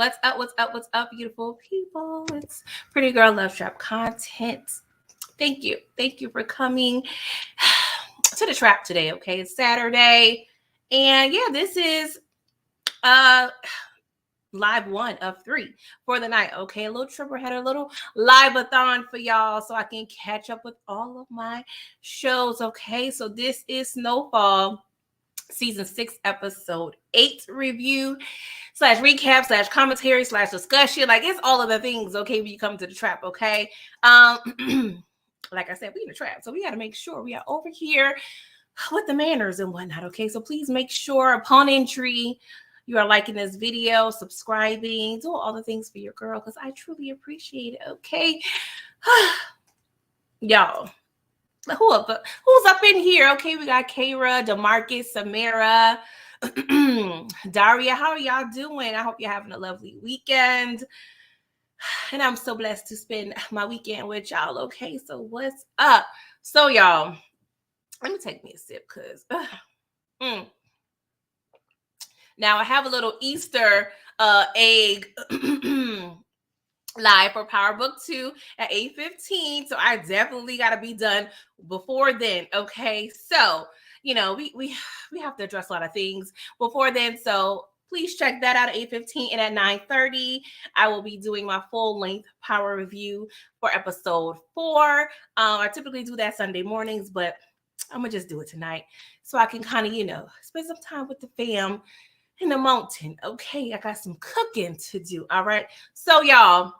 What's up? What's up? What's up, beautiful people? It's Pretty Girl Love Trap content. Thank you. Thank you for coming to the trap today. Okay, it's Saturday. And yeah, this is live 1 of 3 for the night. Okay, a little tripper had a little live-a-thon for y'all so I can catch up with all of my shows. Okay, so this is Snowfall season 6 episode 8 review / recap / commentary / discussion. Like, it's all of the things, okay, when you come to the trap. Okay, like I said, we in the trap, so we got to make sure we are over here with the manners and whatnot. Okay, so please make sure upon entry you are liking this video, subscribing, doing all the things for your girl, because I truly appreciate it. Okay, y'all, who's up in here? Okay, we got Kara, DeMarcus, Samara, Daria. How are y'all doing? I hope you're having a lovely weekend. And I'm so blessed to spend my weekend with y'all. Okay, so what's up? So y'all, let me take me a sip because now I have a little Easter egg live for Power Book 2 at 8:15. So I definitely got to be done before then. Okay, so you know we have to address a lot of things before then. So please check that out at 8:15, and at 9:30 I will be doing my full length power review for episode 4. I typically do that Sunday mornings, but I'm gonna just do it tonight so I can kind of spend some time with the fam in the mountain. Okay, I got some cooking to do. All right, so y'all,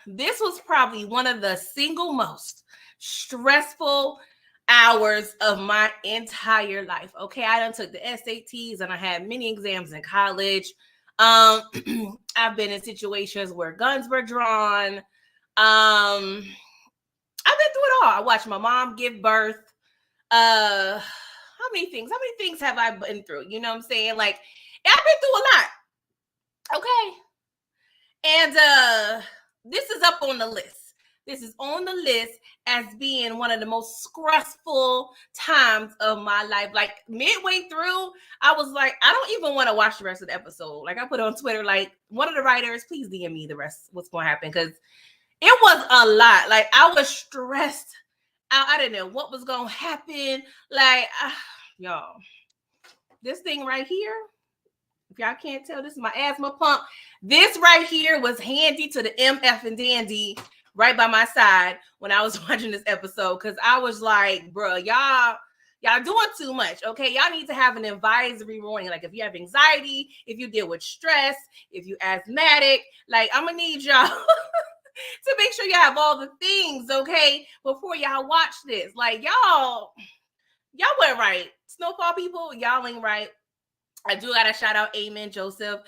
this was probably one of the single most stressful hours of my entire life. Okay, I done took the SATs and I had many exams in college. I've been in situations where guns were drawn. I've been through it all. I watched my mom give birth. How many things have I been through? You know what I'm saying? Like, I've been through a lot. Okay. And this is up on the list. This is on the list as being one of the most stressful times of my life. Like, midway through, I was like, I don't even want to watch the rest of the episode. Like, I put on Twitter, like, one of the writers, please DM me the rest, what's going to happen, because it was a lot. Like, I was stressed out. I didn't know what was going to happen. Like, y'all, this thing right here, if y'all can't tell, this is my asthma pump. This right here was handy to the MF and dandy right by my side when I was watching this episode, because I was like, bro, y'all doing too much. Okay, y'all need to have an advisory warning. Like, if you have anxiety, if you deal with stress, if you asthmatic, like, I'm gonna need y'all to make sure you have all the things, okay, before y'all watch this. Like, y'all weren't right. Snowfall people, y'all ain't right. I do gotta shout out Amen Joseph,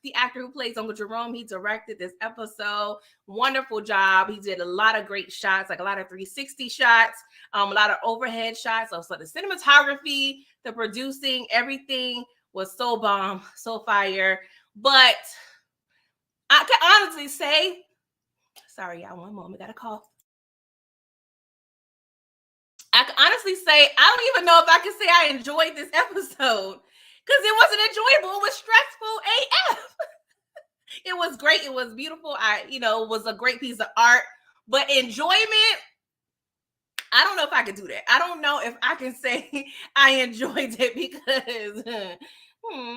the actor who plays Uncle Jerome. He directed this episode. Wonderful job. He did a lot of great shots, like a lot of 360 shots, a lot of overhead shots. So the cinematography, the producing, everything was so bomb, so fire. But I can honestly say, sorry, y'all, one moment, got a cough. I can honestly say, I don't even know if I can say I enjoyed this episode, because it wasn't enjoyable. It was stressful AF. It was great. It was beautiful. It was a great piece of art, but enjoyment, I don't know if I could do that. I don't know if I can say I enjoyed it, because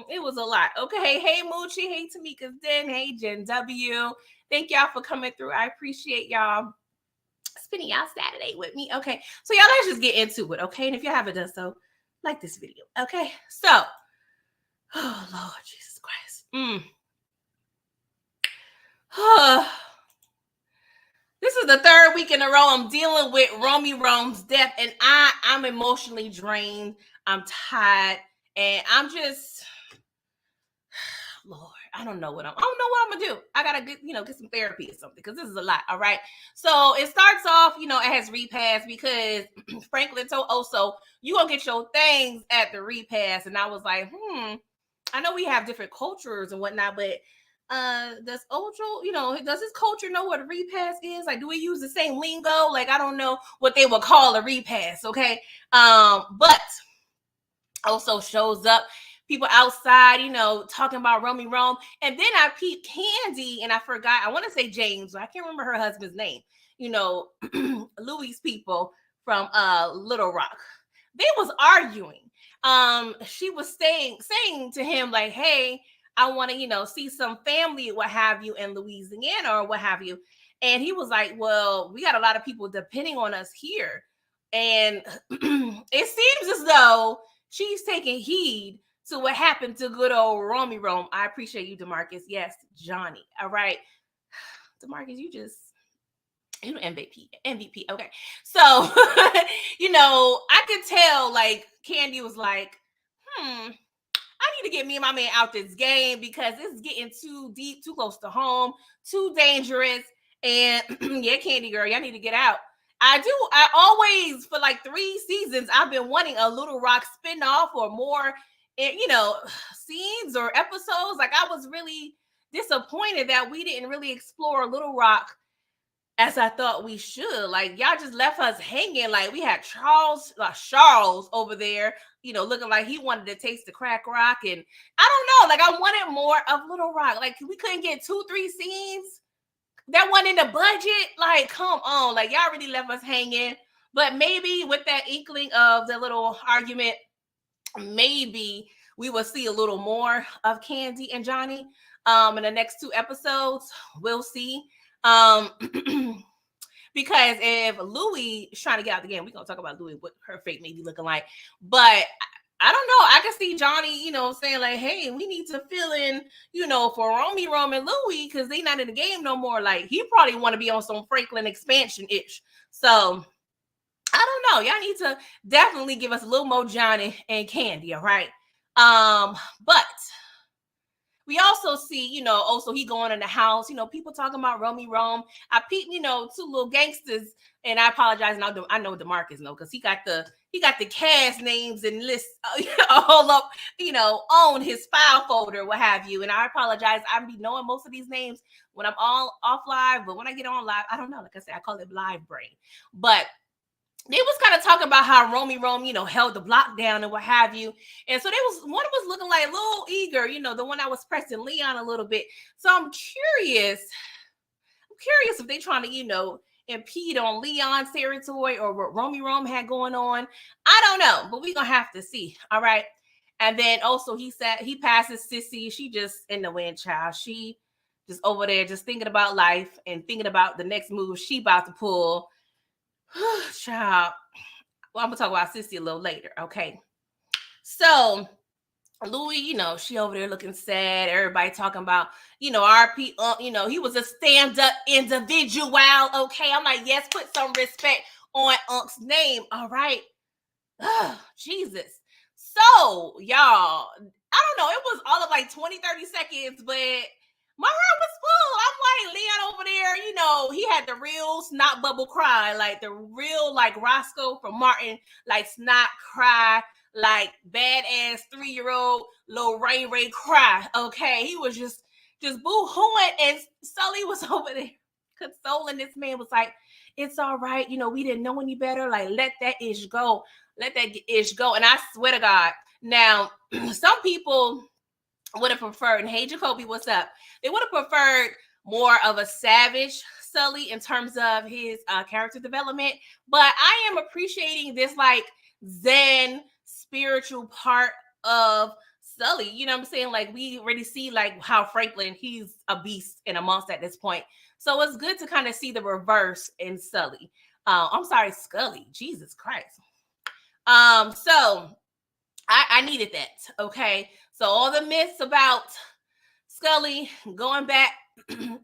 it was a lot. Okay. Hey, Moochie. Hey, Tamika's Den. Hey, Jen W. Thank y'all for coming through. I appreciate y'all spending y'all Saturday with me. Okay, so y'all, let's just get into it. Okay, and if you haven't done so, like this video. Okay, so, oh Lord Jesus Christ, this is the 3rd week in a row I'm dealing with Romy Rome's death, and I'm emotionally drained. I'm tired, and I'm just, Lord, I don't know what I'm gonna do. I gotta get some therapy or something, because this is a lot. All right. So it starts off, it has repast, because Franklin told Oso, you gonna get your things at the repast. And I was like, I know we have different cultures and whatnot, but does Ocho, does his culture know what a repast is? Like, do we use the same lingo? Like, I don't know what they would call a repast. Okay. But Oso shows up. people outside, talking about Romy Rome. And then I peeped Candy, and I forgot, I want to say James, I can't remember her husband's name, Louis people from Little Rock. They was arguing. She was saying to him, like, hey, I want to, see some family, what have you, in Louisiana or what have you. And he was like, well, we got a lot of people depending on us here. And it seems as though she's taking heed to what happened to good old Romy Rome. I appreciate you, DeMarcus. Yes, Johnny. All right. DeMarcus, you MVP. Okay. So, I could tell, like, Candy was like, I need to get me and my man out this game because it's getting too deep, too close to home, too dangerous. And yeah, Candy girl, y'all need to get out. I always, for like 3 seasons, I've been wanting a Little Rock spinoff or more, scenes or episodes. Like, I was really disappointed that we didn't really explore Little Rock as I thought we should. Like, y'all just left us hanging. Like, we had Charles over there, looking like he wanted to taste the crack rock. And I don't know, like, I wanted more of Little Rock. Like, we couldn't get 2-3 scenes that wasn't in the budget. Like, come on, like, y'all really left us hanging. But maybe with that inkling of the little argument, maybe we will see a little more of Candy and Johnny in the next 2 episodes. We'll see. Because if Louis is trying to get out the game, we're gonna talk about Louis, what her fate may be looking like. But I don't know. I can see Johnny, saying like, hey, we need to fill in, for Romy Rome and Louis, because they not in the game no more. Like, he probably want to be on some Franklin expansion-ish. So I don't know. Y'all need to definitely give us a little more Johnny and Candy, all right? But we also see, also he going in the house, people talking about Romy Rome. I peeped, 2 little gangsters, and I apologize. And I know DeMarcus know, because he got the cast names and lists all up, on his file folder, what have you. And I apologize. I be knowing most of these names when I'm all off live, but when I get on live, I don't know. Like I said, I call it live brain. But they was kind of talking about how Romy Rome, held the block down and what have you. And so one was looking like a little eager, the one that was pressing Leon a little bit. So I'm curious if they trying to, impede on Leon's territory or what Romy Rome had going on. I don't know, but we're going to have to see. All right. And then also he said he passes Sissy. She just in the wind, child. She just over there just thinking about life and thinking about the next move she about to pull. Child. Well, I'm gonna talk about Sissy a little later, okay? So Louis, she over there looking sad. Everybody talking about, RP, he was a stand-up individual, okay? I'm like, yes, put some respect on Unc's name, all right? Jesus. So, y'all, I don't know, it was all of like 20, 30 seconds, but my heart was full. I'm like, Leon over there, he had the real snot bubble cry, like the real, like, Roscoe from Martin, like, snot cry, like, badass 3-year-old little Ray cry, okay? He was just boo-hooing, and Sully was over there consoling this man, was like, it's all right, we didn't know any better, like, let that ish go. Let that ish go. And I swear to God, now, some people would have preferred, and hey, Jacoby, what's up? They would have preferred more of a savage Sully in terms of his character development. But I am appreciating this, like, Zen spiritual part of Sully. You know what I'm saying? Like, we already see, like, how Franklin, he's a beast and a monster at this point. So it's good to kind of see the reverse in Sully. I'm sorry, Scully. Jesus Christ. So I needed that, okay? So all the myths about Scully going back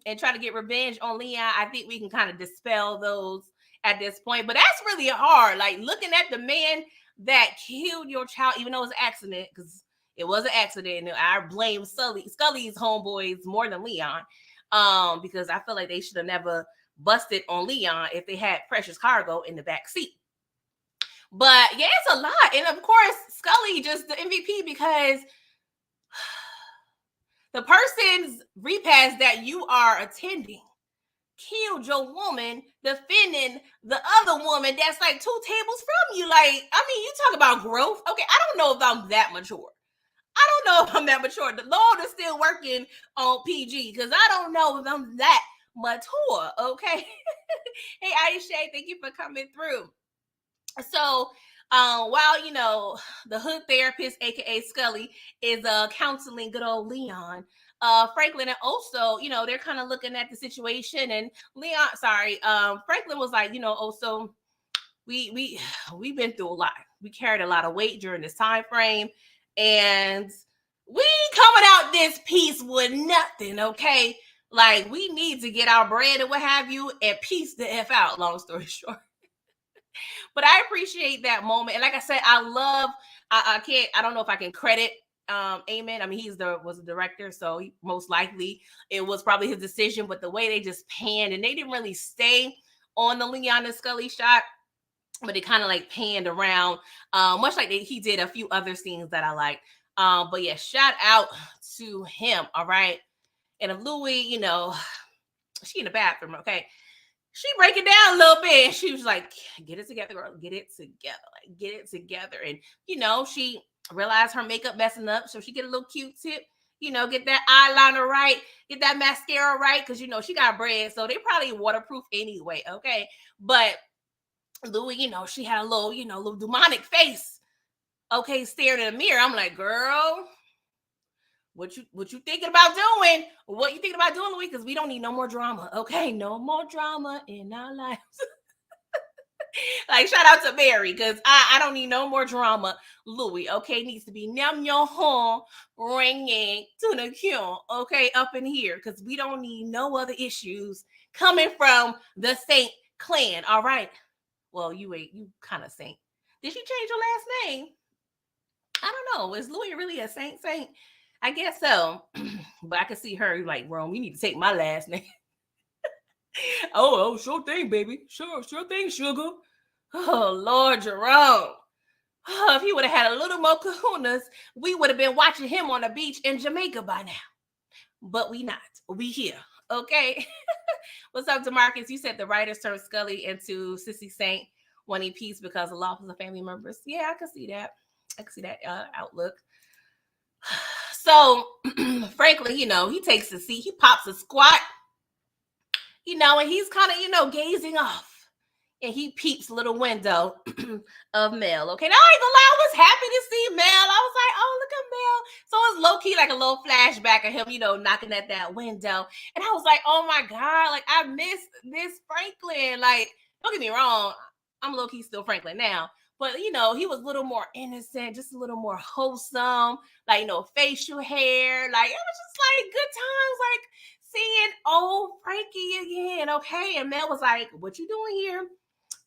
and trying to get revenge on Leon, I think we can kind of dispel those at this point. But that's really hard. Like, looking at the man that killed your child, even though it was an accident, because it was an accident. And I blame Scully's homeboys more than Leon, because I feel like they should have never busted on Leon if they had precious cargo in the back seat. But yeah, it's a lot. And of course, Scully just the MVP because the person's repast that you are attending killed your woman defending the other woman that's like 2 tables from you. Like, I mean, you talk about growth. Okay, I don't know if I'm that mature. I don't know if I'm that mature. The Lord is still working on PG because I don't know if I'm that mature. Okay. Hey, Aisha, thank you for coming through. So, while the hood therapist, aka Scully, is counseling good old Leon, Franklin and also, they're kind of looking at the situation, and Franklin was like, also we we've been through a lot. We carried a lot of weight during this time frame, and we coming out this piece with nothing, okay? Like we need to get our bread and what have you, and piece the f out. Long story short, but I appreciate that moment, and like I said, I love. I can't. I don't know if I can credit Amen. I mean, was the director, so most likely it was probably his decision. But the way they just panned and they didn't really stay on the Leon and Scully shot, but it kind of like panned around, much like he did a few other scenes that I like. But yeah, shout out to him. All right. And if Louie, she in the bathroom, okay. She break it down a little bit. And she was like, get it together, girl. Get it together. Like, get it together. And, she realized her makeup messing up. So she get a little Q-tip, get that eyeliner right, get that mascara right. Cause, she got bread. So they probably waterproof anyway. Okay. But Louie, she had a little, little demonic face. Okay. Staring in the mirror. I'm like, girl, what you thinking about doing? What you thinking about doing, Louis? Because we don't need no more drama. Okay, no more drama in our lives. Like shout out to Mary, because I don't need no more drama. Louis, okay, needs to be nam your horn ringing to the cue, okay, up in here, because we don't need no other issues coming from the Saint clan. All right. Well, you kind of Saint. Did you change your last name? I don't know. Is Louis really a Saint? I guess so. But I can see her like, Rome, you need to take my last name. oh, sure thing, baby. Sure thing, sugar. Oh, Lord Jerome. Oh, if he would have had a little more kahunas, we would have been watching him on the beach in Jamaica by now. But we not. We here. Okay. What's up, DeMarcus? You said the writers turned Scully into Sissy Saint wanting peace because of losses of family members. Yeah, I can see that. I can see that outlook. So, frankly, he takes a seat, he pops a squat, and he's kind of, gazing off. And he peeps a little window of Mel. Okay, now I ain't gonna lie, I was happy to see Mel. I was like, oh, look at Mel. So it's low-key like a little flashback of him, knocking at that window. And I was like, oh my God, like I miss this Franklin. Like, don't get me wrong, I'm low-key still Franklin now. But he was a little more innocent, just a little more wholesome, like facial hair. Like it was just like good times, like seeing old Frankie again. Okay. And Mel was like, what you doing here?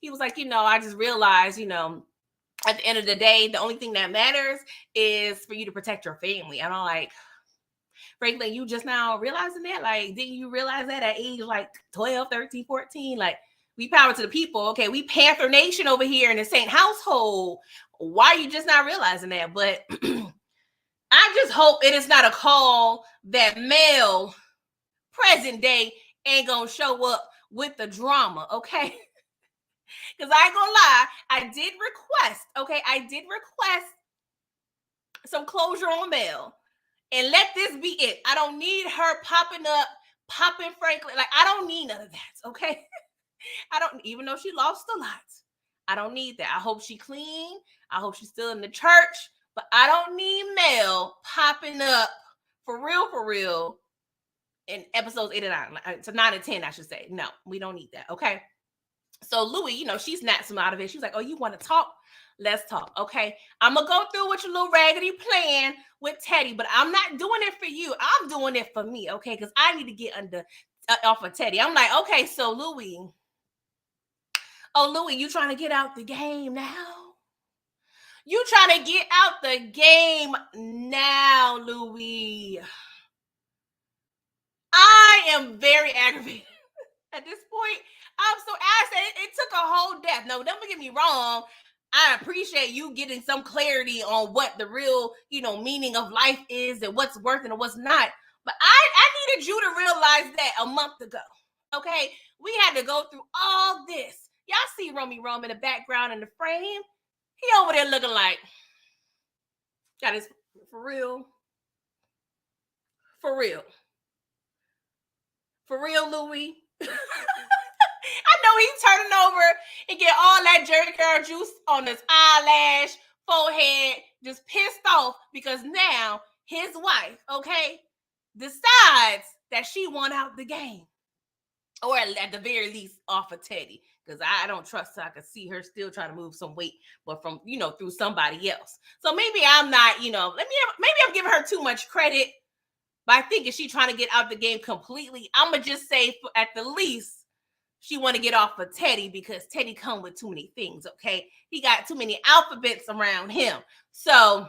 He was like, I just realized, at the end of the day, the only thing that matters is for you to protect your family. And I'm like, Franklin, you just now realizing that? Like, didn't you realize that at age like 12, 13, 14? Like, we power to the people. Okay, we Panther Nation over here in the Saint household. Why are you just not realizing that? But I just hope it is not a call that Mel, present day, ain't gonna show up with the drama, okay? Because I ain't gonna lie, I did request some closure on Mel. And let this be it. I don't need her popping Franklin. Like, I don't need none of that, okay? I don't, even though she lost a lot, I don't need that. I hope she clean. I hope she's still in the church. But I don't need Mel popping up for real in episodes 8 and 9. To 9 and 10, I should say. No, we don't need that, okay? So Louie, she snapped some out of it. She was like, oh, you want to talk? Let's talk, okay? I'm going to go through with your little raggedy plan with Teddy, but I'm not doing it for you. I'm doing it for me, okay? Because I need to get off of Teddy. I'm like, okay, so Louie. Oh, Louie, you trying to get out the game now? You trying to get out the game now, Louie. I am very aggravated at this point. I'm so asked. It took a whole death. No, don't get me wrong. I appreciate you getting some clarity on what the real, meaning of life is and what's worth and what's not. But I needed you to realize that a month ago. Okay, we had to go through all this. Y'all see Romy Rome in the background in the frame. He over there looking like got his For real. For real. For real, Louis. I know he's turning over and get all that jerry curl juice on his eyelash, forehead, just pissed off because now his wife, okay, decides that she won out the game. Or at the very least off of Teddy. Because I don't trust her. I can see her still trying to move some weight, but from, through somebody else. So maybe I'm not, maybe I'm giving her too much credit by thinking she's trying to get out the game completely. I'm going to just say at the least, she want to get off of Teddy because Teddy come with too many things, okay? He got too many alphabets around him. So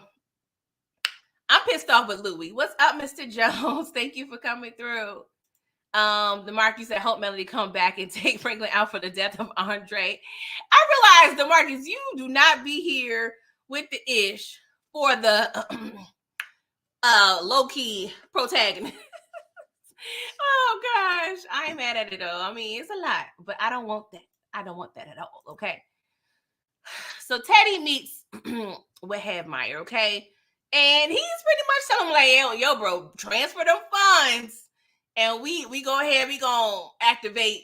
I'm pissed off with Louis. What's up, Mr. Jones? Thank you for coming through. The Marquis said, "Hope Melody come back and take Franklin out for the death of Andre." I realize, the Marquis, you do not be here with the ish for the low-key protagonist. Oh gosh, I ain't mad at it though. I mean, it's a lot, but I don't want that. I don't want that at all. Okay. So Teddy meets with Headmeyer, okay, and he's pretty much telling him like, yo, bro, transfer them funds, and we go ahead, we gonna activate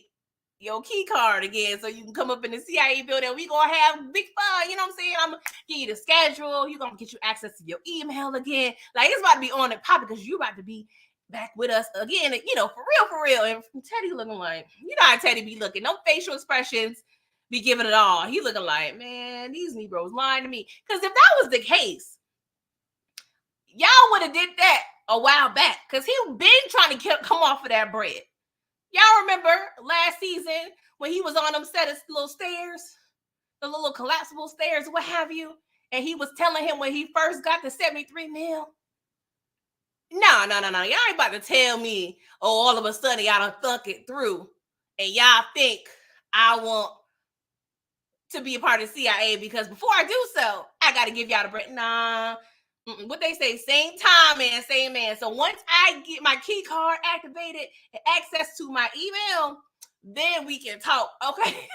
your key card again, so you can come up in the CIA building. We gonna have big fun. You know what I'm saying? I'm gonna give you the schedule. You gonna get you access to your email again. Like it's about to be on and pop because you about to be back with us again, for real. And Teddy looking like, how Teddy be looking. No facial expressions be giving it all. He looking like, man, these Negroes lying to me. Because if that was the case, y'all would have did that a while back. Because he been trying to come off of that bread. Y'all remember last season when he was on them set of little stairs, the little collapsible stairs, what have you, and he was telling him when he first got the 73 mil. No. Y'all ain't about to tell me, all of a sudden y'all done thunk it through and y'all think I want to be a part of the CIA because before I do so, I got to give y'all the bread. Nah. What they say, same time, man, same man. So once I get my key card activated and access to my email, then we can talk, okay?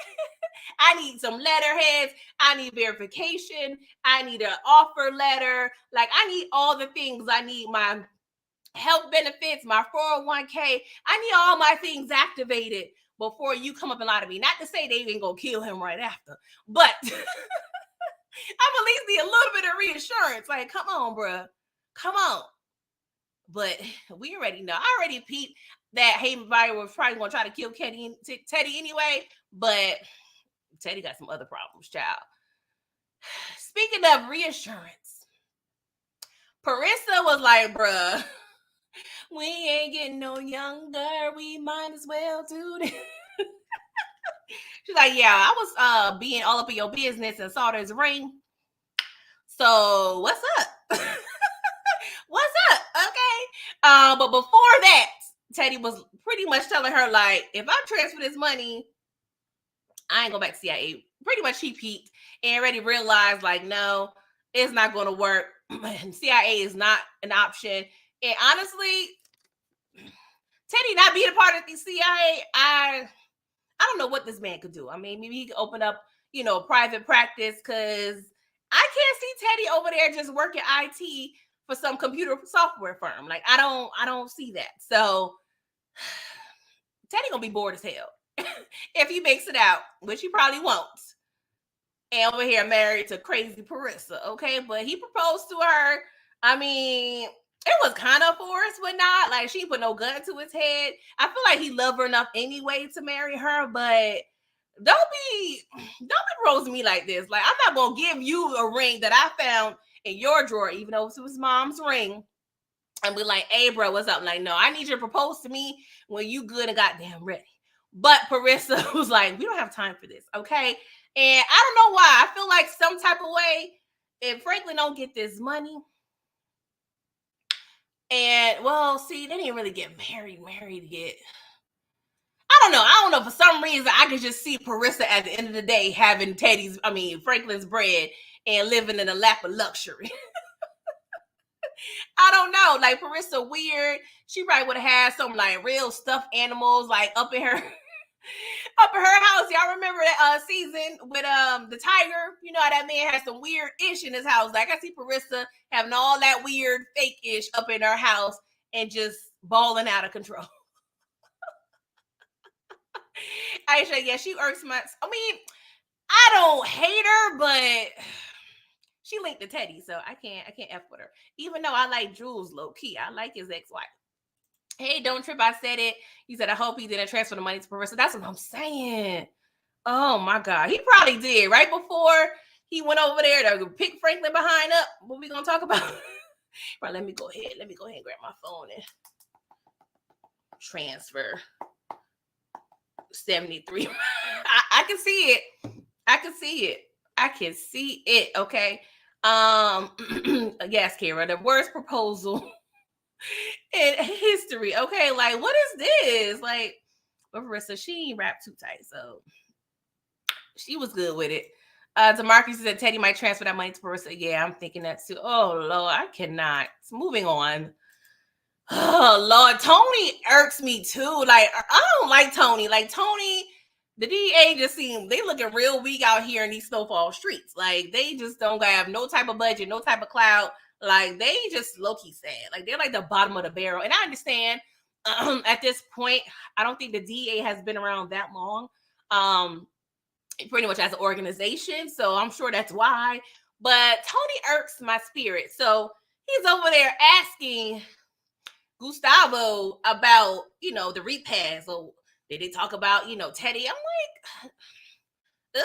I need some letterheads. I need verification. I need an offer letter. Like, I need all the things. I need my health benefits, my 401k. I need all my things activated before you come up and lie to me. Not to say they ain't gonna kill him right after, but I'm at least need a little bit of reassurance. Like, come on, bro. Come on. But we already know. I already peeped that Headmeyer was probably going to try to kill Teddy anyway. But Teddy got some other problems, child. Speaking of reassurance, Parissa was like, bruh, we ain't getting no younger. We might as well do this. She's like, yeah, I was being all up in your business and saw this ring. So what's up? What's up? Okay. But before that, Teddy was pretty much telling her, like, if I transfer this money, I ain't going back to CIA. Pretty much he peaked and already realized, like, no, it's not going to work. CIA is not an option. And honestly, Teddy not being a part of the CIA, I don't know what this man could do. I mean, maybe he could open up, private practice, because I can't see Teddy over there just working IT for some computer software firm. Like, I don't see that. So Teddy gonna be bored as hell if he makes it out, which he probably won't. And over here married to crazy Parissa, okay? But he proposed to her. I mean, it was kind of forced, but not. Like, she put no gun to his head. I feel like he loved her enough anyway to marry her, but don't be proposing me like this. Like, I'm not gonna give you a ring that I found in your drawer, even though it was mom's ring, and be like, hey, bro, what's up? Like, no, I need you to propose to me when you good and goddamn ready. But Parissa was like, we don't have time for this, okay? And I don't know why. I feel like some type of way, if Franklin don't get this money, and, well, see, they didn't really get married yet. I don't know. For some reason, I could just see Parissa at the end of the day having Franklin's bread and living in a lap of luxury. I don't know. Like, Parissa weird. She probably would have had some, like, real stuffed animals, like, up in her up at her house. Y'all remember that season with the tiger? You know how that man has some weird ish in his house. Like I see Parissa having all that weird fake ish up in her house and just balling out of control. Aisha, yeah, she irks my. I mean, I don't hate her, but she linked to Teddy, so I can't F with her. Even though I like Jules low key, I like his ex-wife. Hey, don't trip. I said it. You said I hope he didn't transfer the money to Parissa. That's what I'm saying. Oh my God, he probably did right before he went over there to pick Franklin behind up. What we gonna talk about? Right, let me go ahead and grab my phone and transfer 73. I can see it. I can see it. Okay. Yes, Kara, the worst proposal in history. Okay, like what is this? Like, but Marissa, she ain't wrapped too tight, so she was good with it. DeMarcus said Teddy might transfer that money to Marissa. Yeah, I'm thinking that too. Oh Lord, I cannot. Moving on. Oh Lord, Tony irks me too. Like I don't like Tony. Like Tony, the DA just seem they looking real weak out here in these Snowfall streets. Like they just don't have no type of budget, no type of clout. Like they just low key sad. Like they're like the bottom of the barrel. And I understand at this point, I don't think the DA has been around that long. Pretty much as an organization. So I'm sure that's why. But Tony irks my spirit. So he's over there asking Gustavo about, the repass. So did they talk about, Teddy? I'm like,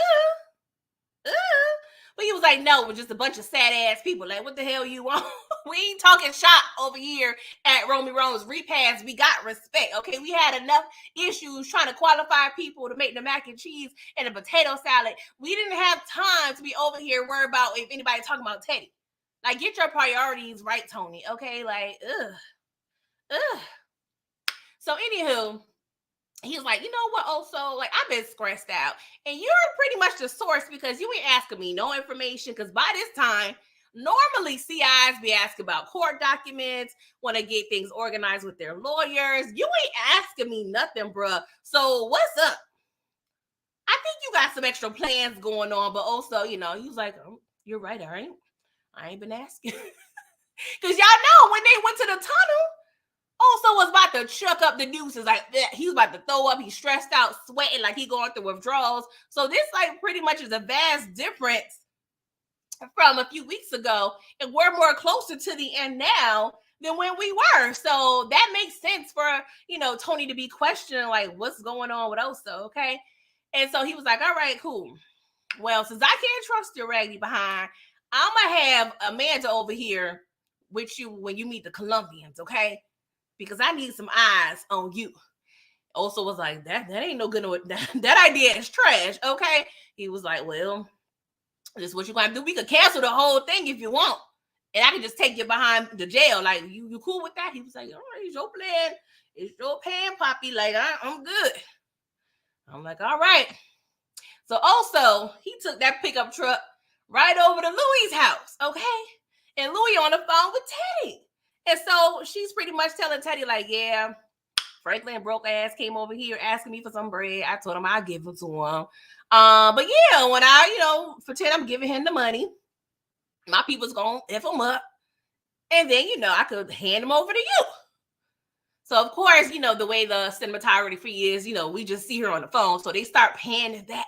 but he was like, no, we're just a bunch of sad ass people. Like, what the hell you want? We ain't talking shop over here at Romy Rome's repass. We got respect. Okay, we had enough issues trying to qualify people to make the mac and cheese and the potato salad. We didn't have time to be over here worried about if anybody talking about Teddy. Like, get your priorities right, Tony. Okay, like, ugh. So, anywho, he's like, you know what, also, like, I've been stressed out. And you're pretty much the source because you ain't asking me no information. Because by this time, normally CIs be asking about court documents, want to get things organized with their lawyers. You ain't asking me nothing, bruh. So what's up? I think you got some extra plans going on. But also, he was like, you're right, I ain't been asking. Because y'all know when they went to the tunnel, also was about to chuck up the deuces. Like, he was about to throw up. He's stressed out, sweating like he going through withdrawals. So this, like, pretty much is a vast difference from a few weeks ago. And we're more closer to the end now than when we were. So that makes sense for, Tony to be questioning, like, what's going on with Oso, okay? And so he was like, all right, cool. Well, since I can't trust your raggedy behind, I'm going to have Amanda over here with you when you meet the Colombians, okay? Because I need some eyes on you. Also was like, that ain't no good. That idea is trash, okay? He was like, well, this is what you're going to do. We could cancel the whole thing if you want. And I can just take you behind the jail. Like, you cool with that? He was like, all right, it's your plan. It's your pan, Poppy. Like, I'm good. I'm like, all right. So also, he took that pickup truck right over to Louie's house, okay? And Louie on the phone with Teddy. And so she's pretty much telling Teddy, like, yeah, Franklin broke ass came over here asking me for some bread. I told him I'd give it to him. But yeah, when I, pretend I'm giving him the money, my people's gonna F him up. And then, I could hand him over to you. So, of course, the way the cinematography is, we just see her on the phone. So they start panning back.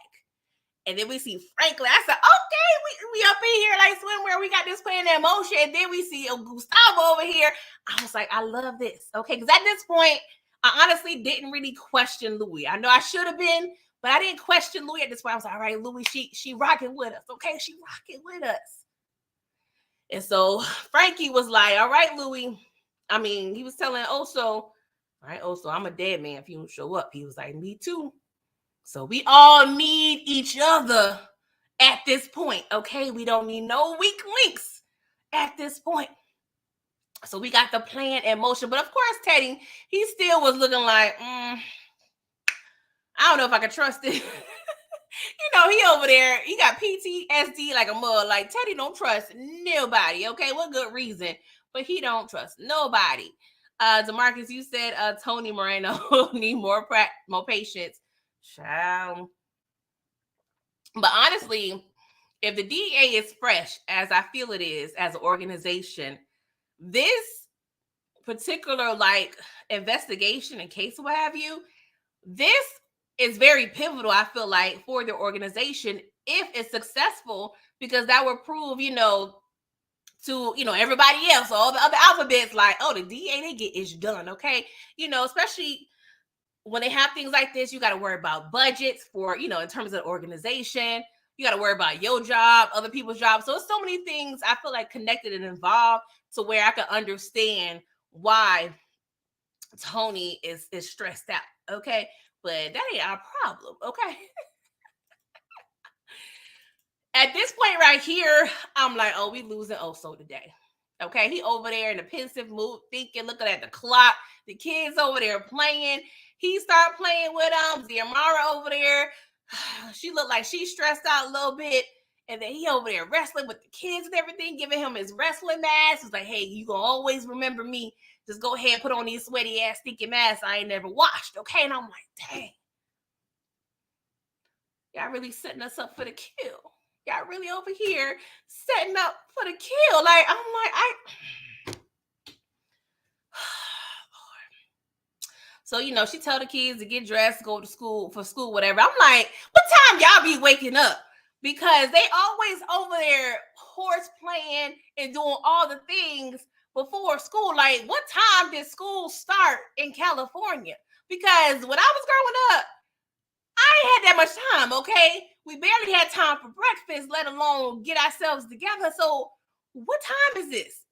And then we see Franklin. I said, okay, we up in here like swimwear. We got this plan in motion. And then we see Gustavo over here. I was like, I love this. Okay, because at this point, I honestly didn't really question Louie. I know I should have been, but I didn't question Louie at this point. I was like, all right, Louie, she rocking with us. Okay, she rocking with us. And so Frankie was like, all right, Louie. I mean, he was telling Oso, all right, Oso, I'm a dead man if you don't show up. He was like, me too. So we all need each other at this point, okay? We don't need no weak links at this point. So we got the plan in motion. But of course, Teddy, he still was looking like, I don't know if I can trust it. He over there, he got PTSD like a mug. Like, Teddy don't trust nobody, okay? What good reason? But he don't trust nobody. DeMarcus, you said Tony Moreno need more patience Child. But honestly, if the DEA is fresh, as I feel it is, as an organization, this particular like investigation and case, what have you, this is very pivotal, I feel like, for the organization if it's successful, because that will prove, to everybody else, all the other alphabets, like, oh, the DA, they get ish done, okay? Especially when they have things like this, you got to worry about budgets for, in terms of the organization. You got to worry about your job, other people's jobs. So it's so many things I feel like connected and involved to where I can understand why Tony is stressed out, okay? But that ain't our problem, okay? At this point right here, I'm like, oh, we losing Oso today. Okay, he over there in a pensive mood, thinking, looking at the clock. The kids over there playing. He start playing with Ziamara over there. She looked like she's stressed out a little bit. And then he over there wrestling with the kids and everything, giving him his wrestling mask. He's like, hey, you gonna always remember me. Just go ahead and put on these sweaty ass stinky masks I ain't never washed. Okay, and I'm like, dang. Y'all really setting us up for the kill. Y'all really over here setting up for the kill. Like, I'm like, So, she tell the kids to get dressed, go to school, whatever. I'm like, what time y'all be waking up? Because they always over there horse playing and doing all the things before school. Like, what time did school start in California? Because when I was growing up, I ain't had that much time, okay? We barely had time for breakfast, let alone get ourselves together. So what time is this?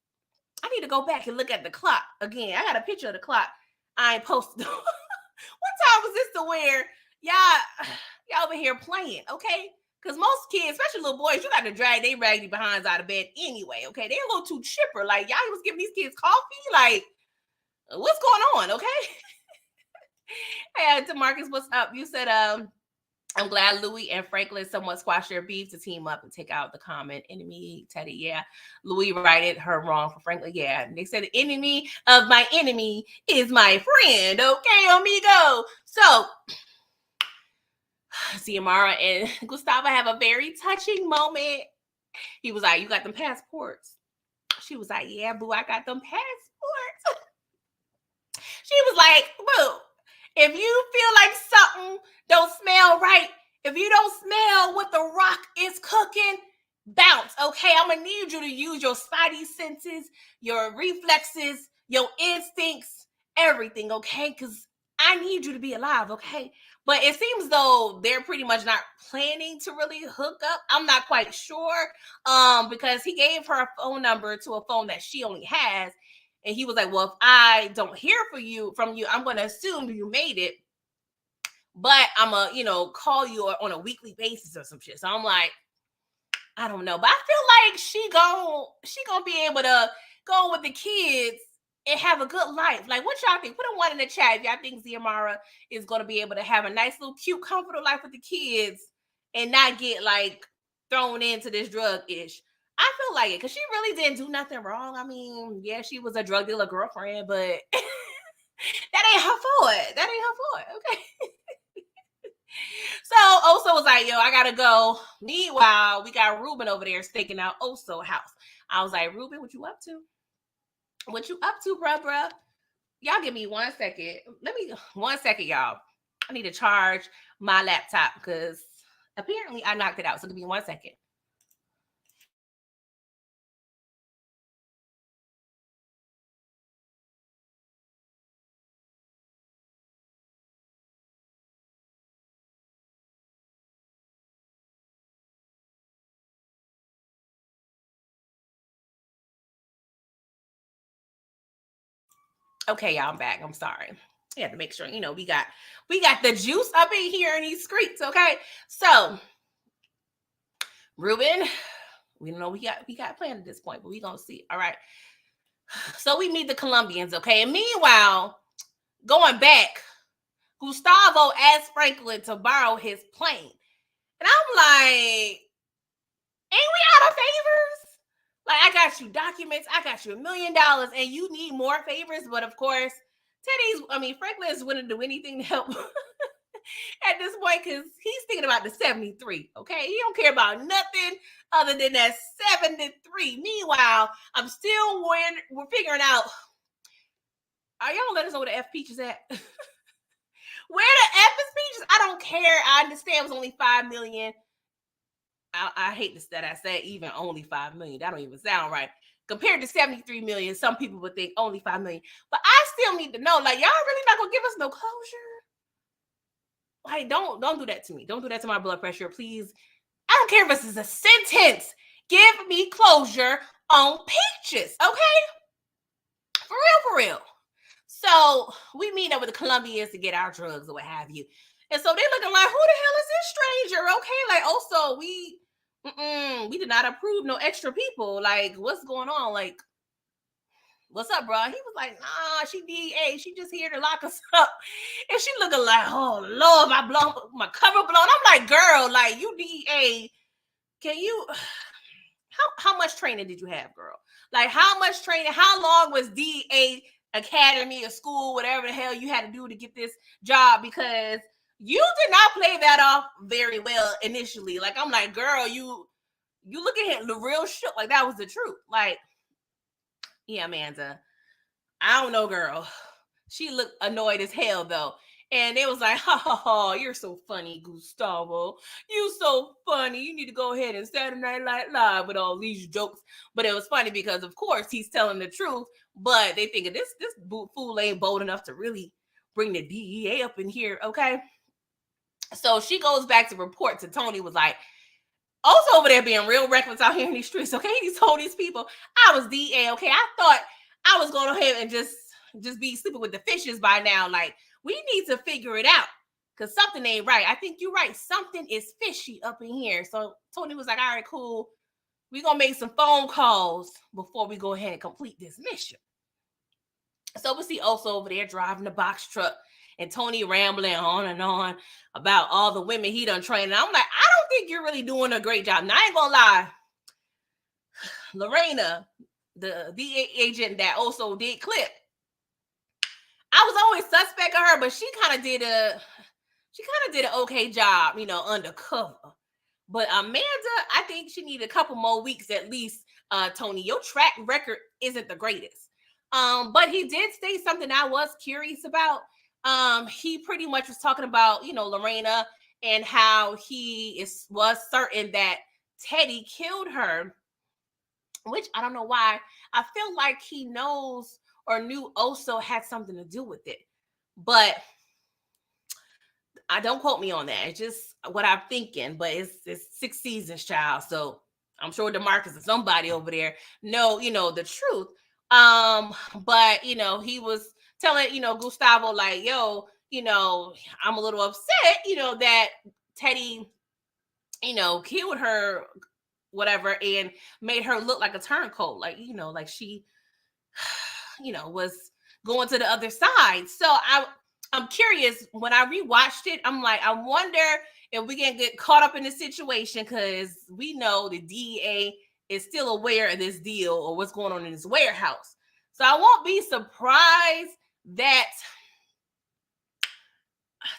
I need to go back and look at the clock again. I got a picture of the clock. I ain't posted. What time was this to where y'all over here playing, okay? Because most kids, especially little boys, you got to drag their raggedy behinds out of bed anyway, okay? They're a little too chipper. Like, y'all was giving these kids coffee? Like, what's going on, okay? Hey, DeMarcus, what's up? You said, I'm glad Louis and Franklin somewhat squashed their beef to team up and take out the common enemy. Teddy, yeah. Louis righted her wrong for Franklin. Yeah. And they said the enemy of my enemy is my friend. Okay, amigo. So, Ziamara and Gustavo have a very touching moment. He was like, you got them passports? She was like, yeah, boo, I got them passports. She was like, boo, if you feel like something don't smell right, if you don't smell what the rock is cooking, bounce, okay? I'm gonna need you to use your spidey senses, your reflexes, your instincts, everything, okay? Because I need you to be alive, okay? But it seems though they're pretty much not planning to really hook up. I'm not quite sure, because he gave her a phone number to a phone that she only has. And he was like, well, if I don't hear from you, I'm going to assume you made it. But I'm going to, call you on a weekly basis or some shit. So I'm like, I don't know. But I feel like she gonna be able to go with the kids and have a good life. Like, what y'all think? Put a 1 in the chat if y'all think Ziamara is going to be able to have a nice little cute, comfortable life with the kids and not get, like, thrown into this drug-ish. I feel like it because she really didn't do nothing wrong. I mean, yeah, she was a drug dealer girlfriend, but that ain't her fault. That ain't her fault, okay? So Oso was like, yo, I gotta go. Meanwhile, we got Ruben over there staking out Oso house. I was like, Ruben, what you up to? What you up to, bruh? Y'all give me 1 second. 1 second, y'all. I need to charge my laptop because apparently I knocked it out. So give me 1 second. Okay, y'all, I'm back. I'm sorry. I had to make sure, we got the juice up in here in these streets, okay? So, Ruben, we don't know we got planned at this point, but we gonna see. All right. So we meet the Colombians, okay? And meanwhile, going back, Gustavo asked Franklin to borrow his plane. And I'm like, ain't we out of favors? Like, I got you documents, I got you $1 million, and you need more favors. But of course, Franklin's willing to do anything to help at this point because he's thinking about the 73. Okay, he don't care about nothing other than that 73. Meanwhile, I'm still we're figuring out. Are y'all let us know where the F Peach is at? Where the F is Peaches? I don't care. I understand it was only 5 million. I hate this that I said even only 5 million. That don't even sound right. Compared to 73 million, some people would think only 5 million. But I still need to know, like, y'all really not gonna give us no closure? Like, don't do that to me. Don't do that to my blood pressure, please. I don't care if this is a sentence. Give me closure on Peaches, okay? For real. So we meet up with the Colombians to get our drugs or what have you. And so they're looking like, who the hell is this stranger? Okay, like, also, we did not approve no extra people. Like, what's going on? Like, what's up, bro? He was like, nah, she DEA. She just here to lock us up. And she looking like, oh, Lord, my cover blown. I'm like, girl, like, you DEA. Can you, how much training did you have, girl? Like, how much training? How long was DEA academy or school, whatever the hell you had to do to get this job? Because you did not play that off very well initially. Like, I'm like, girl, you look at him, the real shit. Like, that was the truth. Like, yeah, Amanda, I don't know, girl. She looked annoyed as hell though. And it was like, ha, you're so funny, Gustavo. You so funny. You need to go ahead and Saturday Night Live with all these jokes. But it was funny because, of course, he's telling the truth. But they think this fool ain't bold enough to really bring the DEA up in here, okay? So she goes back to report to Tony, was like, also over there being real reckless out here in these streets, okay? He told these people, I was DEA, okay? I thought I was going ahead and just be sleeping with the fishes by now. Like, we need to figure it out because something ain't right. I think you're right. Something is fishy up in here. So Tony was like, all right, cool. We're going to make some phone calls before we go ahead and complete this mission. So we see Oso over there driving the box truck and Tony rambling on and on about all the women he done trained. And I'm like, I don't think you're really doing a great job. Now, I ain't going to lie. Lorena, the DA agent that also did clip, I was always suspect of her, but she kind of did an okay job, undercover. But Amanda, I think she needed a couple more weeks at least. Tony, your track record isn't the greatest. But he did say something I was curious about. He pretty much was talking about, Lorena and how he was certain that Teddy killed her, which I don't know why. I feel like he knows or knew Oso had something to do with it. But I don't quote me on that. It's just what I'm thinking. But it's 6 seasons, child. So I'm sure DeMarcus or somebody over there know, the truth. But he was telling, Gustavo, like, yo, I'm a little upset, that Teddy, killed her, whatever, and made her look like a turncoat, like, like she was going to the other side. So I'm curious, when I rewatched it, I'm like, I wonder if we can get caught up in the situation, because we know the DEA is still aware of this deal or what's going on in this warehouse. So I won't be surprised that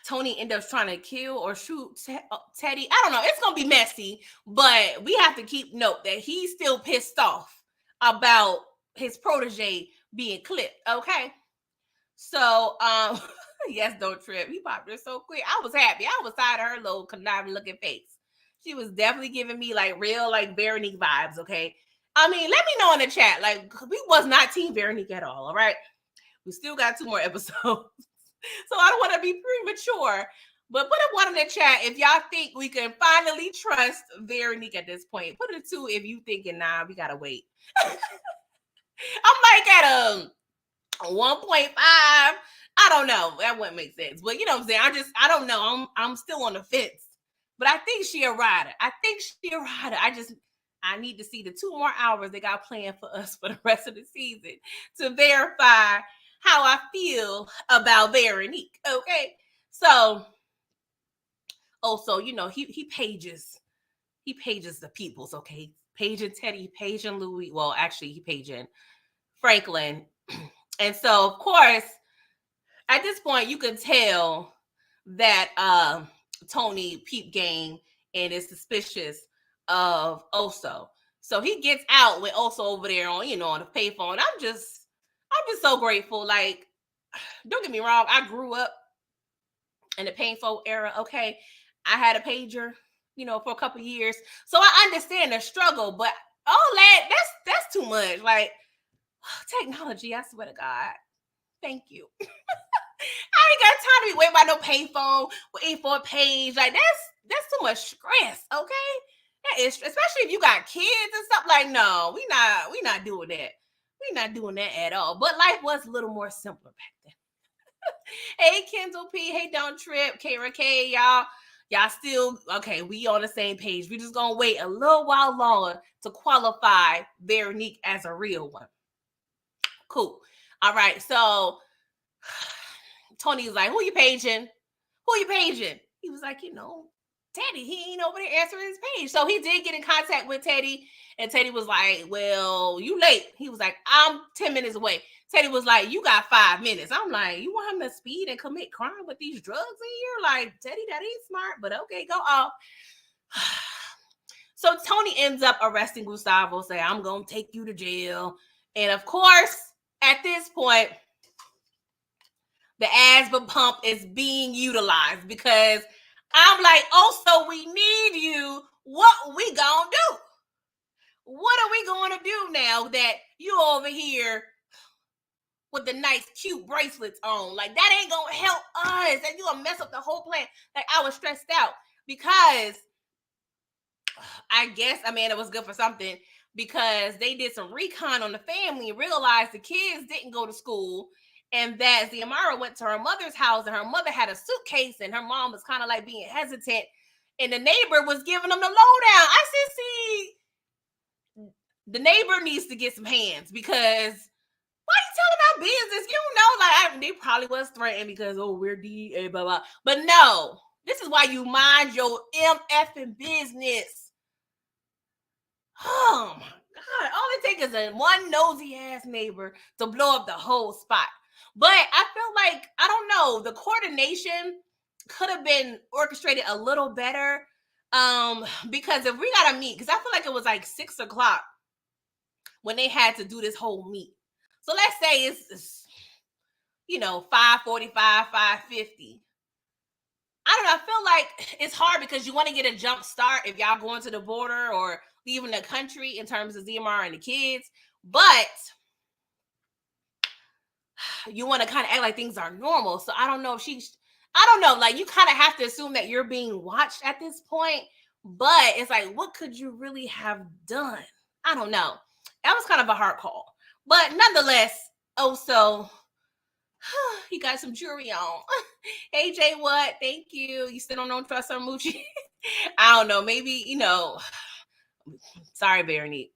Tony ended up trying to kill or shoot Teddy. I don't know. It's going to be messy, but we have to keep note that he's still pissed off about his protege being clipped. Okay. So, yes, don't trip. He popped her so quick. I was happy. I was tired of her little conniving looking face. She was definitely giving me like real, like Veronique vibes. Okay. I mean, let me know in the chat. Like, we was not team Veronique at all. All right. We still got 2 more episodes. So I don't want to be premature, but put a 1 in the chat if y'all think we can finally trust Veronique at this point. Put a 2 if you thinking, nah, we gotta wait. I'm like at 1.5. I don't know. That wouldn't make sense. But you know what I'm saying? I don't know. I'm still on the fence. But I think she a rider. I need to see the 2 more hours they got planned for us for the rest of the season to verify how I feel about Veronique. Okay. So also, he pages the peoples, okay? Paging Teddy, paging Louis. Well, actually, he paging Franklin. And so, of course, at this point, you can tell that Tony peep game and is suspicious of Oso. So he gets out with Oso over there on, on the payphone. I'm just so grateful. Like, don't get me wrong, I grew up in the payphone era. Okay, I had a pager, for a couple years, so I understand the struggle. But all that's too much. Like, technology, I swear to God, thank you. I ain't got time to be waiting by no payphone, waiting for a page. Like, that's too much stress. Okay, that is, especially if you got kids and stuff. Like, no, we not doing that. We not doing that at all. But life was a little more simpler back then. Hey, Kendall P. Hey, Don't Trip. Kara K. Y'all still okay? We on the same page. We just gonna wait a little while longer to qualify Veronique as a real one. Cool. All right. So Tony's like, "Who you paging? Who you paging?" He was like, Teddy. He ain't over there answering his page. So he did get in contact with Teddy, and Teddy was like, "Well, you late." He was like, "I'm 10 minutes away." Teddy was like, "You got 5 minutes." I'm like, "You want him to speed and commit crime with these drugs in here?" Like, Teddy, that ain't smart, but okay, go off. So Tony ends up arresting Gustavo, say, "I'm going to take you to jail." And of course, at this point, the asthma pump is being utilized because I'm like, "Oh, so we need you. What we gonna do? What are we going to do now that you over here with the nice, cute bracelets on? Like, that ain't going to help us. And you going to mess up the whole plan." Like, I was stressed out because I guess, it was good for something, because they did some recon on the family and realized the kids didn't go to school, and that Xiomara went to her mother's house and her mother had a suitcase and her mom was kind of like being hesitant, and the neighbor was giving them the lowdown. I said, see, the neighbor needs to get some hands, because why are you telling our business? Like, they probably was threatened because, oh, we're DA, blah, blah. But no, this is why you mind your MFing business. Oh my God. All it takes is a one nosy ass neighbor to blow up the whole spot. But I feel like, I don't know, the coordination could have been orchestrated a little better. Because if we gotta meet, because I feel like it was like 6:00 when they had to do this whole meet. So let's say it's 5:45, 5:50. I don't know. I feel like it's hard because you want to get a jump start if y'all going to the border or leaving the country in terms of Xiomara and the kids. But you want to kind of act like things are normal. So I don't know if I don't know. Like, you kind of have to assume that you're being watched at this point. But it's like, what could you really have done? I don't know. That was kind of a hard call. But nonetheless, so he got some jewelry on. Hey, Jay, what? Thank you. You still don't trust her, Moochie? I don't know. Maybe, sorry, Veronique.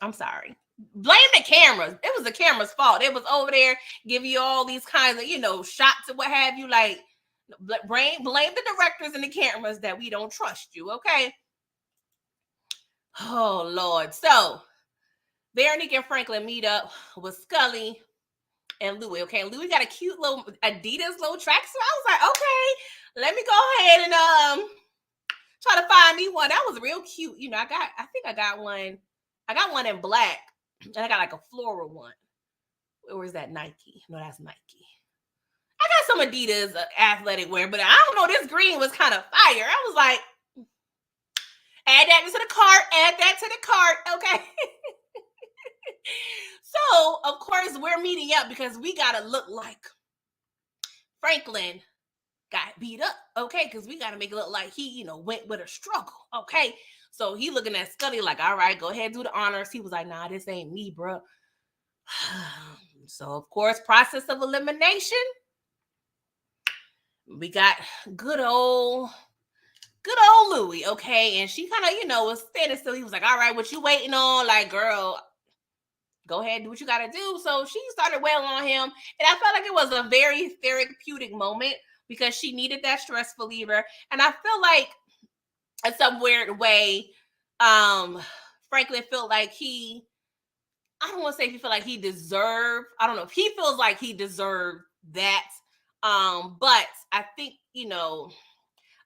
I'm sorry. Blame the cameras. It was the camera's fault. It was over there giving you all these kinds of, shots and what have you. Like, blame the directors and the cameras that we don't trust you, okay? Oh, Lord. So, Veronique and Franklin meet up with Scully and Louis. Okay, Louis got a cute little Adidas little tracksuit. I was like, okay, let me go ahead and try to find me one. That was real cute. I think I got one. I got one in black, and I got like a floral one. Or is that Nike? No, that's Nike. I got some Adidas athletic wear, but I don't know. This green was kind of fire. I was like, add that to the cart. Add that to the cart. Okay. So, of course, we're meeting up because we got to look like Franklin got beat up, okay? Because we got to make it look like he, went with a struggle, okay? So he looking at Scully like, all right, go ahead, do the honors. He was like, nah, this ain't me, bro. So, of course, process of elimination. We got good old Louie, okay? And she kind of, was standing still. He was like, all right, what you waiting on? Like, girl, go ahead, do what you got to do. So she started wailing on him. And I felt like it was a very therapeutic moment because she needed that stress reliever. And I feel like in some weird way, Franklin felt like I don't want to say if he felt like he deserved, I don't know if he feels like he deserved that But I think,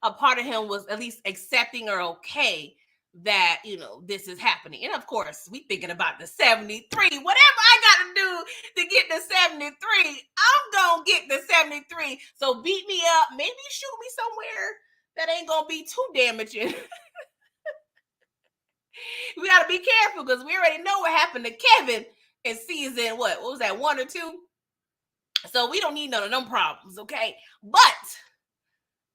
a part of him was at least accepting or okay that, this is happening. And of course, we thinking about the 73. Whatever I got to do to get the 73, I'm going to get the 73. So beat me up, maybe shoot me somewhere that ain't going to be too damaging. We got to be careful because we already know what happened to Kevin in season, what was that, 1 or 2? So we don't need none of them problems, okay? But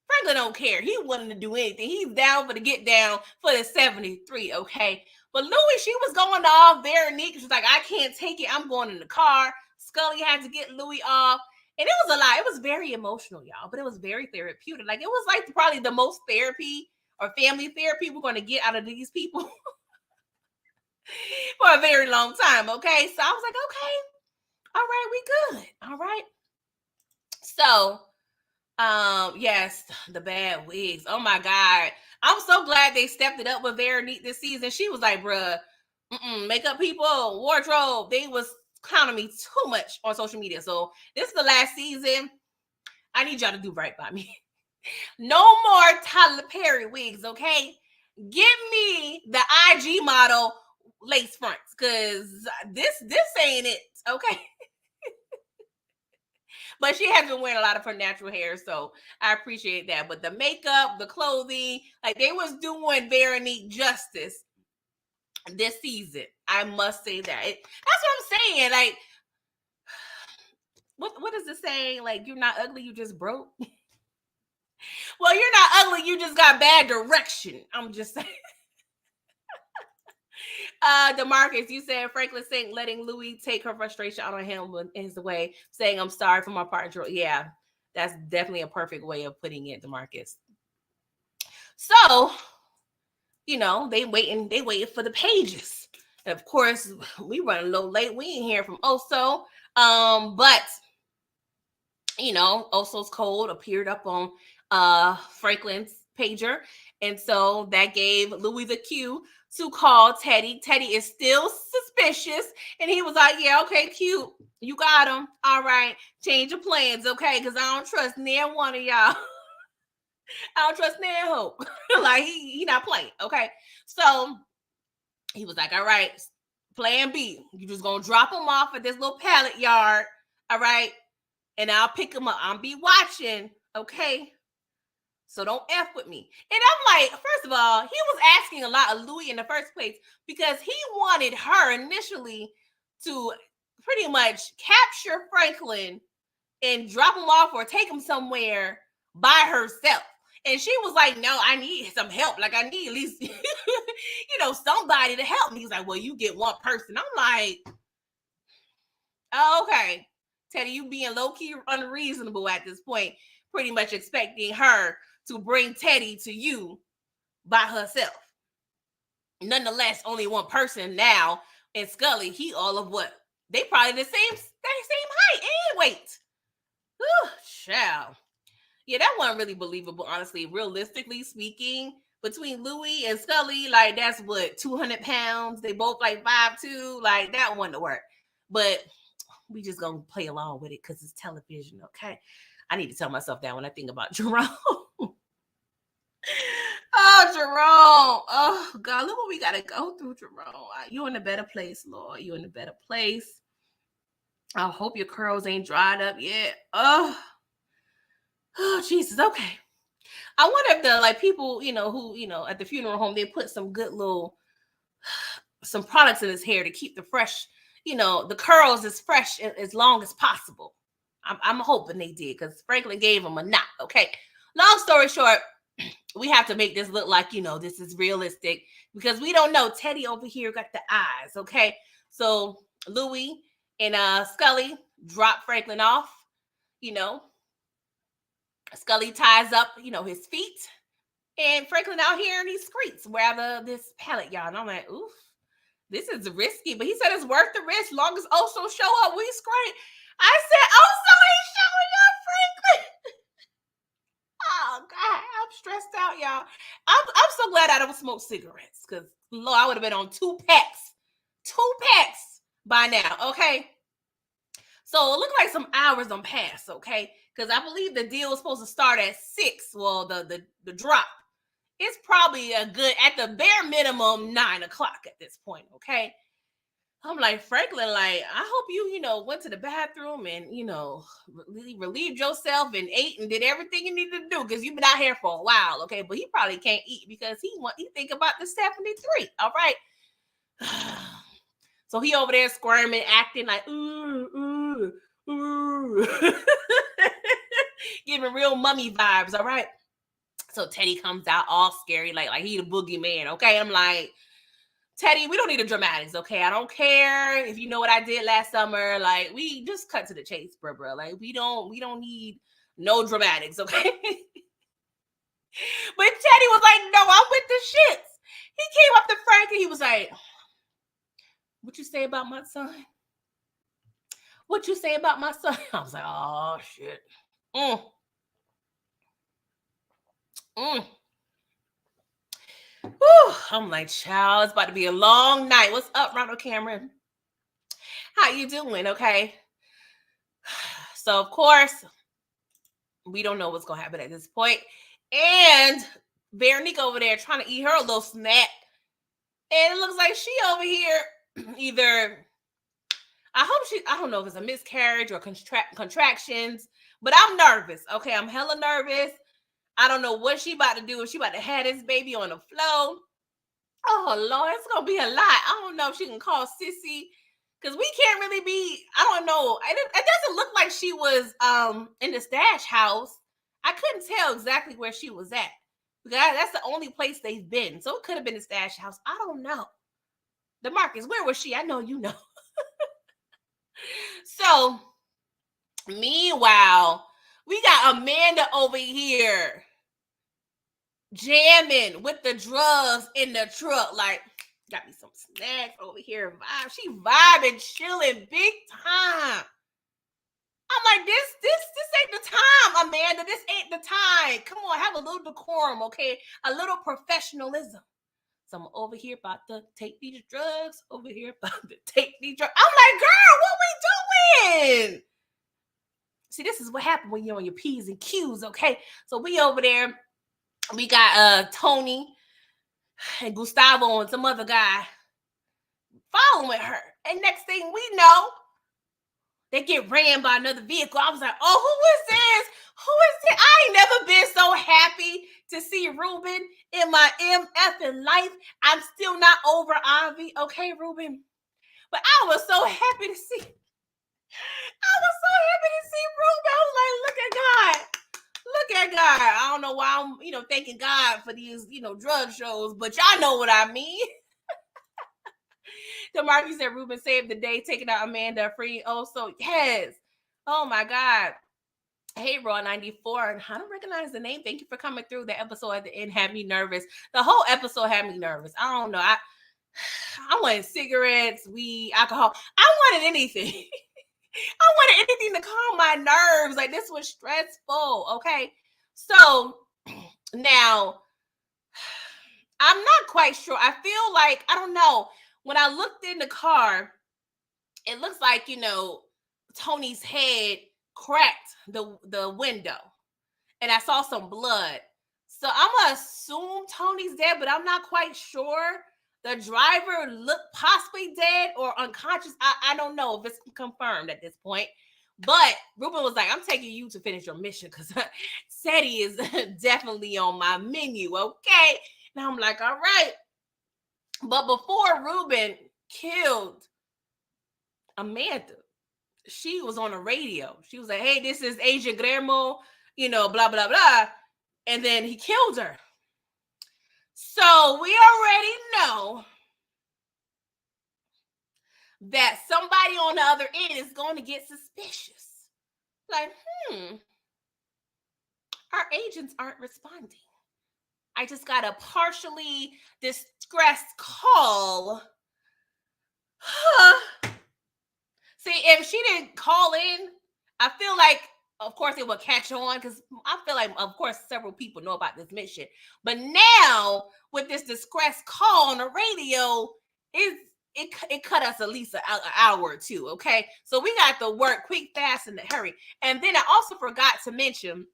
Franklin don't care. He wasn't to do anything. He's down for the get down for the 73, okay? But Louis, she was going off very neat. She was like, I can't take it. I'm going in the car. Scully had to get Louis off. And it was a lot. It was very emotional, y'all, but it was very therapeutic. Like, it was like probably the most therapy or family therapy we're going to get out of these people for a very long time, okay? So I was like, okay, all right, we good. All right. So, yes, the bad wigs. Oh my God. I'm so glad they stepped it up with Veronique this season. She was like, bruh, makeup people, wardrobe, they was clowning me too much on social media. So this is the last season. I need y'all to do right by me. No more Tyler Perry wigs, okay? Give me the IG model lace fronts, because this ain't it, okay? But she has been wearing a lot of her natural hair, so I appreciate that. But the makeup, the clothing, like, they was doing Veronique justice this season. I must say that. That's what I'm saying. Like, what is it saying? Like, you're not ugly, you just broke. Well, you're not ugly, you just got bad direction. I'm just saying. DeMarcus, you said Franklin saying letting Louis take her frustration out on him is the way, saying I'm sorry for my partner. Yeah, that's definitely a perfect way of putting it, DeMarcus. So, they waiting for the pages. And of course, we run a little late. We ain't hear from Oso. But Oso's code appeared up on Franklin's pager. And so that gave Louis the cue to call Teddy. Teddy is still suspicious. And he was like, yeah, okay, cute. You got him. All right. Change your plans, okay? Because I don't trust neither one of y'all. I don't trust neither hope. Like, he not playing, okay? So he was like, all right, plan B. You just going to drop him off at this little pallet yard, all right? And I'll pick him up. I'll be watching, okay? So don't F with me. And I'm like, first of all, he was asking a lot of Louis in the first place because he wanted her initially to pretty much capture Franklin and drop him off or take him somewhere by herself. And she was like, no, I need some help. Like, I need at least, somebody to help me. He's like, well, you get one person. I'm like, oh, okay. Teddy, you being low-key unreasonable at this point, pretty much expecting her to bring Teddy to you by herself. Nonetheless, only one person now. And Scully, he all of what? They probably the same height and weight. Ooh, child. Yeah, that wasn't really believable, honestly. Realistically speaking, between Louis and Scully, like, that's what, 200 pounds? They both like 5'2". Like, that wouldn't work. But we just gonna play along with it because it's television, okay? I need to tell myself that when I think about Jerome. Oh, Jerome. Oh, God, look what we got to go through, Jerome. You're in a better place, Lord. You're in a better place. I hope your curls ain't dried up yet. Oh, Jesus. Okay. I wonder if the people, who, at the funeral home, they put some good some products in his hair to keep the fresh, the curls as fresh as long as possible. I'm hoping they did because Franklin gave him a knot. Okay. Long story short, we have to make this look like, this is realistic because we don't know. Teddy over here got the eyes. Okay. So Louis and Scully drop Franklin off, Scully ties up, his feet, and Franklin out here in these streets, rather this pallet yard. And I'm like, oof, this is risky, but he said it's worth the risk. Long as Oso show up, we straight. I said, Oso ain't showing up, Franklin. Oh God, I'm stressed out, y'all. I'm so glad I don't smoke cigarettes because Lord, I would have been on 2 packs by now. Okay. So it looked like some hours done passed, okay? Because I believe the deal was supposed to start at 6. Well, the drop. It's probably a good, at the bare minimum, 9 o'clock at this point, okay? I'm like, Franklin, like, I hope you went to the bathroom and, relieved yourself and ate and did everything you needed to do because you've been out here for a while, okay? But he probably can't eat because he think about the 73, all right? So he over there squirming, acting like, ooh, giving real mummy vibes, all right? So Teddy comes out all scary, like he the boogeyman, okay? I'm like, Teddy, we don't need the dramatics, okay? I don't care if you know what I did last summer. Like, we just cut to the chase, bro. Like, we don't need no dramatics, okay? But Teddy was like, no, I'm with the shits. He came up to Frank and he was like, what you say about my son? What you say about my son? I was like, oh, shit. Whew. I'm like, child, it's about to be a long night. What's up, Ronald Cameron? How you doing? Okay. So, of course, we don't know what's going to happen at this point. And Veronique over there trying to eat her little snack. And it looks like she over here either, I don't know if it's a miscarriage or contractions, but I'm nervous. Okay, I'm hella nervous. I don't know what she about to do. If she about to have this baby on the floor. Oh, Lord, it's going to be a lot. I don't know if she can call Sissy because we can't really be, I don't know. It doesn't look like she was in the stash house. I couldn't tell exactly where she was at. Because that's the only place they've been. So it could have been the stash house. I don't know. DeMarcus, where was she? I know you know. So, meanwhile, we got Amanda over here jamming with the drugs in the truck. Like, got me some snacks over here. She vibing, chilling big time. I'm like, this ain't the time, Amanda. This ain't the time. Come on, have a little decorum, okay? A little professionalism. So I'm over here about to take these drugs. Over here about to take these drugs. I'm like, girl, what we doing? See, this is what happened when you're on your P's and Q's, okay? So we over there. We got Tony and Gustavo and some other guy following her. And next thing we know, they get ran by another vehicle. I was like, oh, who is this? Who is this? I ain't never been so happy to see Ruben in my MF life. I'm still not over Avi. Okay, Ruben. But I was so happy to see. Ruben. I was like, look at God. Look at God. I don't know why I'm, thanking God for these, drug shows, but y'all know what I mean. DeMarcus said Ruben saved the day, taking out Amanda free. Oh, so yes. Oh my God. Hey, Raw 94. I don't recognize the name. Thank you for coming through. The episode at the end had me nervous. The whole episode had me nervous. I don't know. I wanted cigarettes, weed, alcohol. I wanted anything. I wanted anything to calm my nerves. Like, this was stressful. Okay. So now I'm not quite sure. I feel like, I don't know. When I looked in the car, it looks like, Tony's head cracked the window. And I saw some blood. So I'm going to assume Tony's dead, but I'm not quite sure. The driver looked possibly dead or unconscious. I don't know if it's confirmed at this point. But Ruben was like, I'm taking you to finish your mission because SETI is definitely on my menu, okay? And I'm like, all right. But before Ruben killed Amanda, she was on the radio. She was like, hey, this is Agent Guillermo, blah, blah, blah. And then he killed her. So we already know that somebody on the other end is going to get suspicious. Like, our agents aren't responding. I just got a partially distressed call. See, if she didn't call in, I feel like, of course, it would catch on because I feel like, of course, several people know about this mission. But now, with this distressed call on the radio, it cut us at least an hour or two, okay? So we got to work quick, fast, in a hurry. And then I also forgot to mention,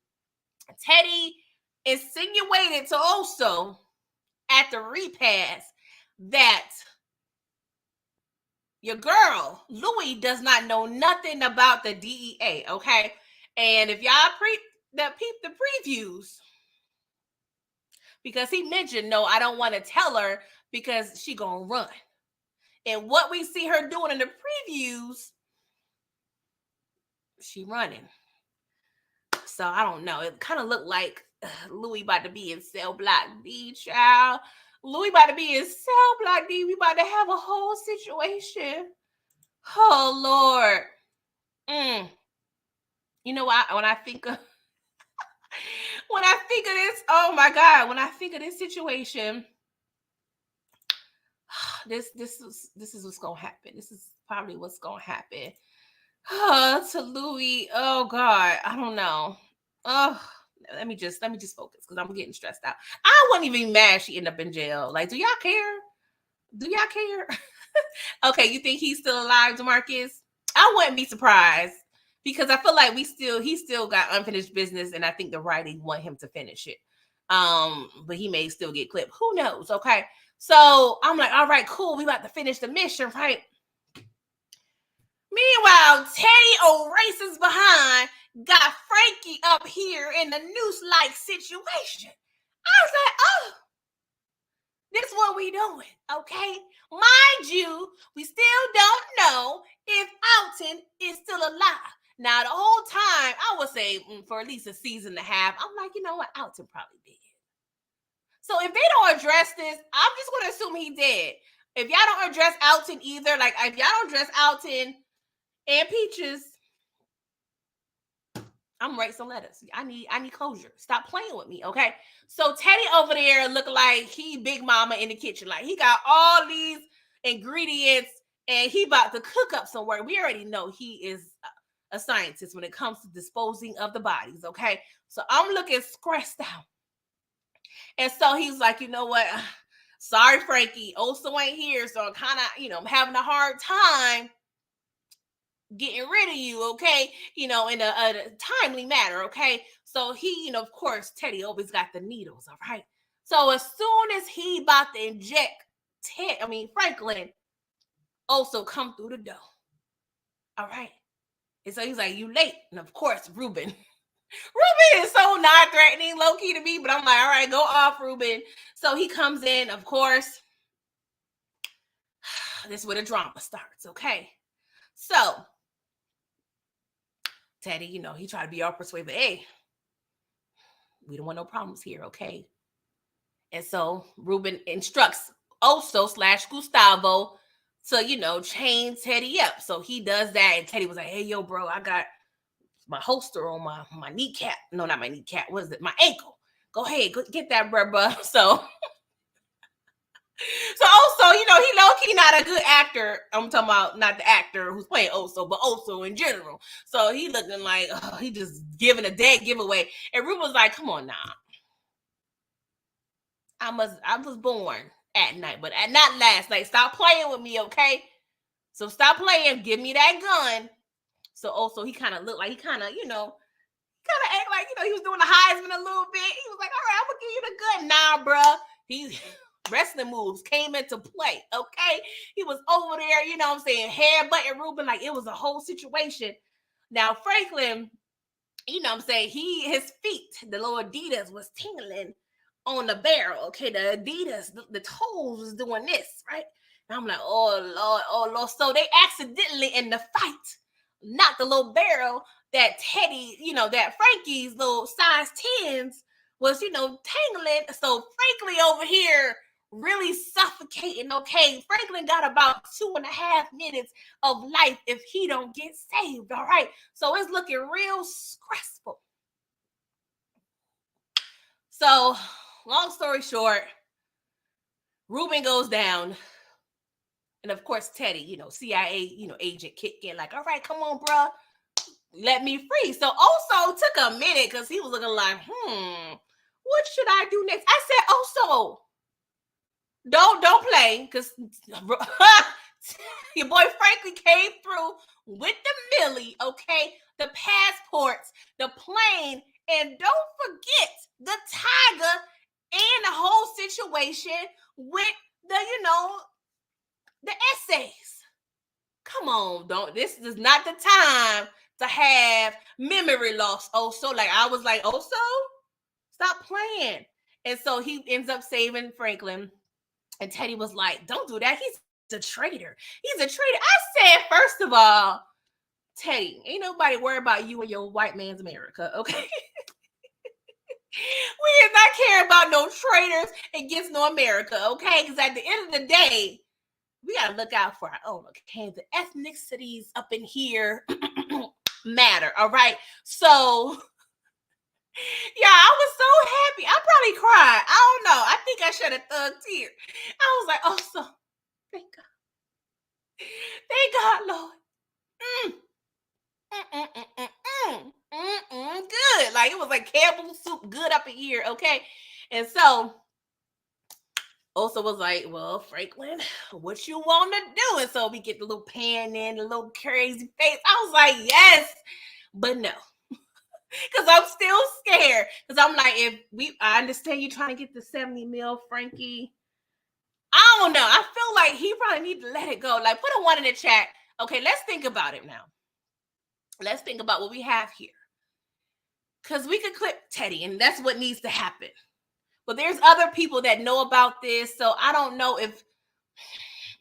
Teddy insinuated to also at the repast that your girl, Louie, does not know nothing about the DEA, okay? And if y'all peep the previews, because he mentioned, no, I don't want to tell her because she gonna run. And what we see her doing in the previews, she running. So I don't know. It kind of looked like Louis about to be in cell block D, child. Louis about to be in cell block D. We about to have a whole situation. Oh, Lord. You know what? When I think of this, oh my God, when I think of this situation, this is what's gonna happen. This is probably what's gonna happen. To Louis. Oh God, I don't know. Let me just focus because I'm getting stressed out. I wasn't even mad she ended up in jail. Like, do y'all care? Do y'all care? Okay, you think he's still alive, DeMarcus? I wouldn't be surprised because I feel like he still got unfinished business, and I think the writing want him to finish it. But he may still get clipped. Who knows? Okay. So I'm like, all right, cool. We about to finish the mission, right? Meanwhile, Teddy O'Races behind got Frankie up here in the noose-like situation. I was like, oh, this is what we doing, okay? Mind you, we still don't know if Alton is still alive. Now, the whole time, I would say for at least a season and a half, I'm like, you know what? Alton probably dead. So if they don't address this, I'm just going to assume he dead. If y'all don't address Alton either, like if y'all don't address Alton and Peaches, I'm writing some letters. I need closure. Stop playing with me, okay? So Teddy over there look like he big mama in the kitchen. Like he got all these ingredients and he about to cook up some work. We already know he is a scientist when it comes to disposing of the bodies, okay? So I'm looking stressed out. And so he's like, you know what? Sorry, Frankie. Oso ain't here, so I'm kind of, I'm having a hard time getting rid of you, okay? In a timely manner, okay? So he, of course, Teddy always got the needles, all right? So as soon as he about to inject Franklin, also come through the door, all right? And so he's like, you late. And of course, Ruben is so non-threatening, low-key to me, but I'm like, all right, go off, Ruben. So he comes in, of course. This is where the drama starts, okay? So Teddy, he tried to be all persuasive. Hey, we don't want no problems here, okay? And so Ruben instructs Oso / Gustavo to, chain Teddy up. So he does that, and Teddy was like, hey, yo, bro, I got my holster on my kneecap. No, not my kneecap. What is it? My ankle. Go ahead, go get that, bro. So also, he low-key not a good actor. I'm talking about not the actor who's playing Oso, but Oso in general. So he looking like he just giving a dead giveaway. And Ruben was like, come on now. I was born at night, but not last night. Stop playing with me, okay? So stop playing. Give me that gun. So also he kind of looked like he kind of act like he was doing the Heisman a little bit. He was like, all right, I'm gonna give you the gun. Nah, bruh. He's wrestling moves came into play, okay? He was over there, headbutting Ruben like it was a whole situation. Now, Franklin, his feet, the little Adidas was tingling on the barrel, okay? The Adidas, the toes was doing this, right? And I'm like, oh, Lord. So they accidentally in the fight knocked the little barrel that Teddy, that Frankie's little size 10s was, tangling. So Franklin over here really suffocating, okay? Franklin got about 2.5 minutes of life if he don't get saved, all right? So it's looking real stressful. So long story short, Ruben goes down. And of course, Teddy, CIA, agent kick in like, all right, come on, bro. Let me free. So Oso took a minute because he was looking like, what should I do next? I said, Oso, don't play because Your boy Franklin came through with the millie, okay? The passports, the plane, and don't forget the tiger and the whole situation with the, the essays. Come on, this is not the time to have memory loss. Also, like I was like, stop playing. And so he ends up saving Franklin. And Teddy was like, don't do that. He's a traitor. He's a traitor. I said, first of all, Teddy, ain't nobody worried about you and your white man's America, okay? We is not caring about no traitors against no America, okay? Because at the end of the day, we got to look out for our own, okay? The ethnicities up in here matter, all right? So, yeah, I was so happy. I probably cried. I don't know. I think I shed a thug tear. I was like, oh, so thank God. Thank God, Lord. Good. Like, it was like Campbell soup good up in here, okay? And so, also was like, well, Franklin, what you want to do? And so we get the little pan in, the little crazy face. I was like, yes, but no. Because I'm still scared. Because I'm like, I understand you trying to get the 70 mil, Frankie. I don't know. I feel like he probably need to let it go. Like, put a 1 in the chat. Okay, let's think about it now. Let's think about what we have here. Because we could clip Teddy, and that's what needs to happen. But there's other people that know about this. So I don't know if,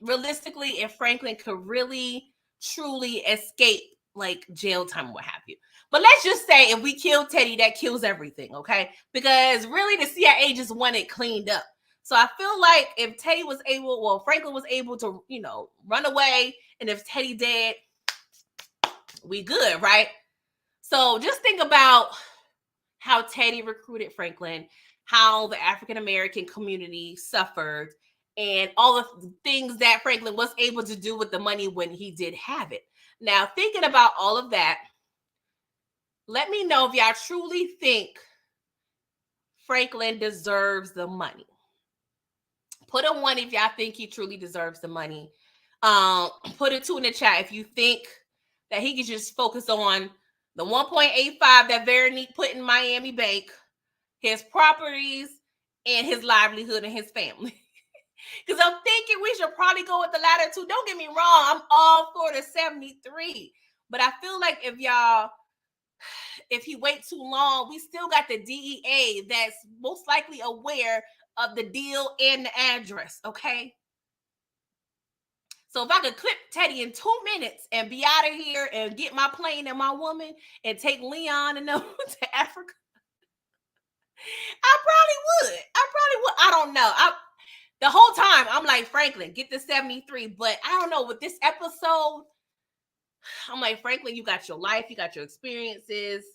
realistically, if Franklin could really, truly escape like jail time or what have you. But let's just say if we kill Teddy, that kills everything, okay? Because really the CIA just want it cleaned up. So I feel like if Teddy was able, well, Franklin was able to, run away, and if Teddy dead, we good, right? So just think about how Teddy recruited Franklin, how the African-American community suffered, and all the things that Franklin was able to do with the money when he did have it. Now, thinking about all of that, let me know if y'all truly think Franklin deserves the money. Put a 1 if y'all think he truly deserves the money. Put a 2 in the chat if you think that he could just focus on the 1.85 that Veronique put in Miami Bank, his properties, and his livelihood and his family. Because I'm thinking we should probably go with the latter 2. Don't get me wrong. I'm all for the 73. But I feel like if he wait too long, we still got the DEA that's most likely aware of the deal and the address, okay? So if I could clip Teddy in 2 minutes and be out of here and get my plane and my woman and take Leon and them to Africa, I probably would. I don't know. The whole time I'm like, Franklin, get the 73. But I don't know, with this episode, I'm like, Franklin, you got your life, you got your experiences,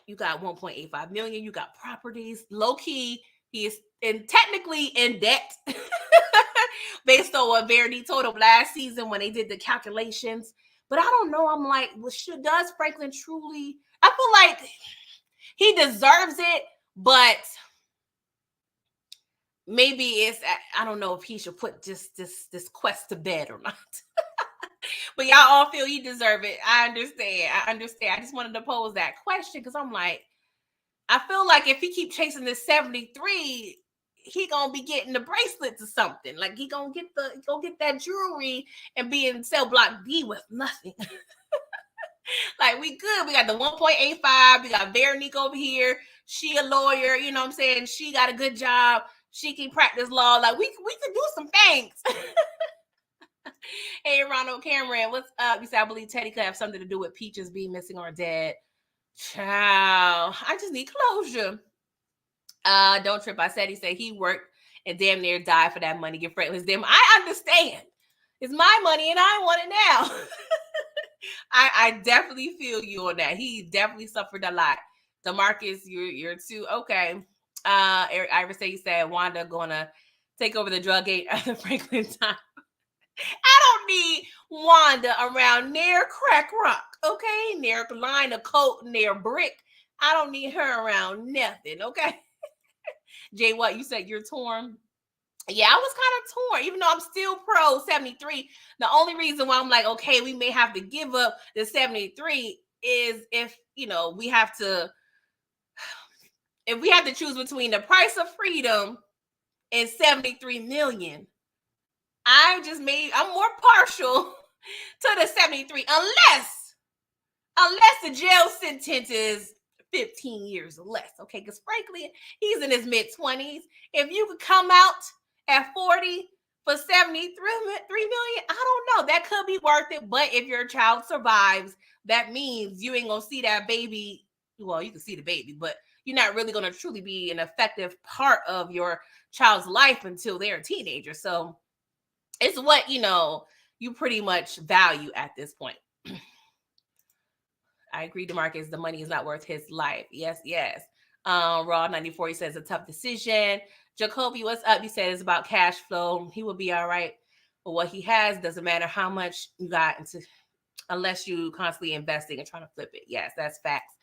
you got 1.85 million, you got properties. Low key, he is technically in debt based on what Verity told him last season when they did the calculations. But I don't know. I'm like, well, does Franklin truly? I feel like he deserves it, but maybe I don't know if he should put just this quest to bed or not. But y'all all feel he deserve it. I understand. I just wanted to pose that question because I'm like, I feel like if he keep chasing this 73, he gonna be getting the bracelets or something. Like he gonna get that jewelry and be in cell block D with nothing. Like we good. We got the 1.85. We got Veronique over here. She a lawyer. You know what I'm saying? She got a good job. She can practice law. Like we could do some things. Hey, Ronald Cameron, what's up? You said, I believe Teddy could have something to do with Peaches being missing or dead. Child, I just need closure. Don't trip. I said he worked and damn near died for that money. Get Franklin's damn. I understand. It's my money and I want it now. I definitely feel you on that. He definitely suffered a lot. DeMarcus, you're too okay. Eric Iverson said Wanda gonna take over the drug gate at the Franklin time. I don't need Wanda around near crack rock, okay? Near line of coke, near brick. I don't need her around nothing, okay? Jay, what you said you're torn? Yeah, I was kind of torn, even though I'm still pro 73. The only reason why I'm like, okay, we may have to give up the 73 is if we have to, if we have to choose between the price of freedom and 73 million. I'm more partial to the 73, unless the jail sentence is 15 years or less. Okay, because frankly, he's in his mid-20s. If you could come out at 40 for 73 million, I don't know. That could be worth it. But if your child survives, that means you ain't gonna see that baby. Well, you can see the baby, but you're not really gonna truly be an effective part of your child's life until they're a teenager. So it's what you pretty much value at this point. I agree, DeMarcus. The money is not worth his life. Yes, yes. Raw 94, he says a tough decision. Jacoby, what's up? He says it's about cash flow. He will be all right. But what he has doesn't matter how much you got into, unless you constantly investing and trying to flip it. Yes, that's facts.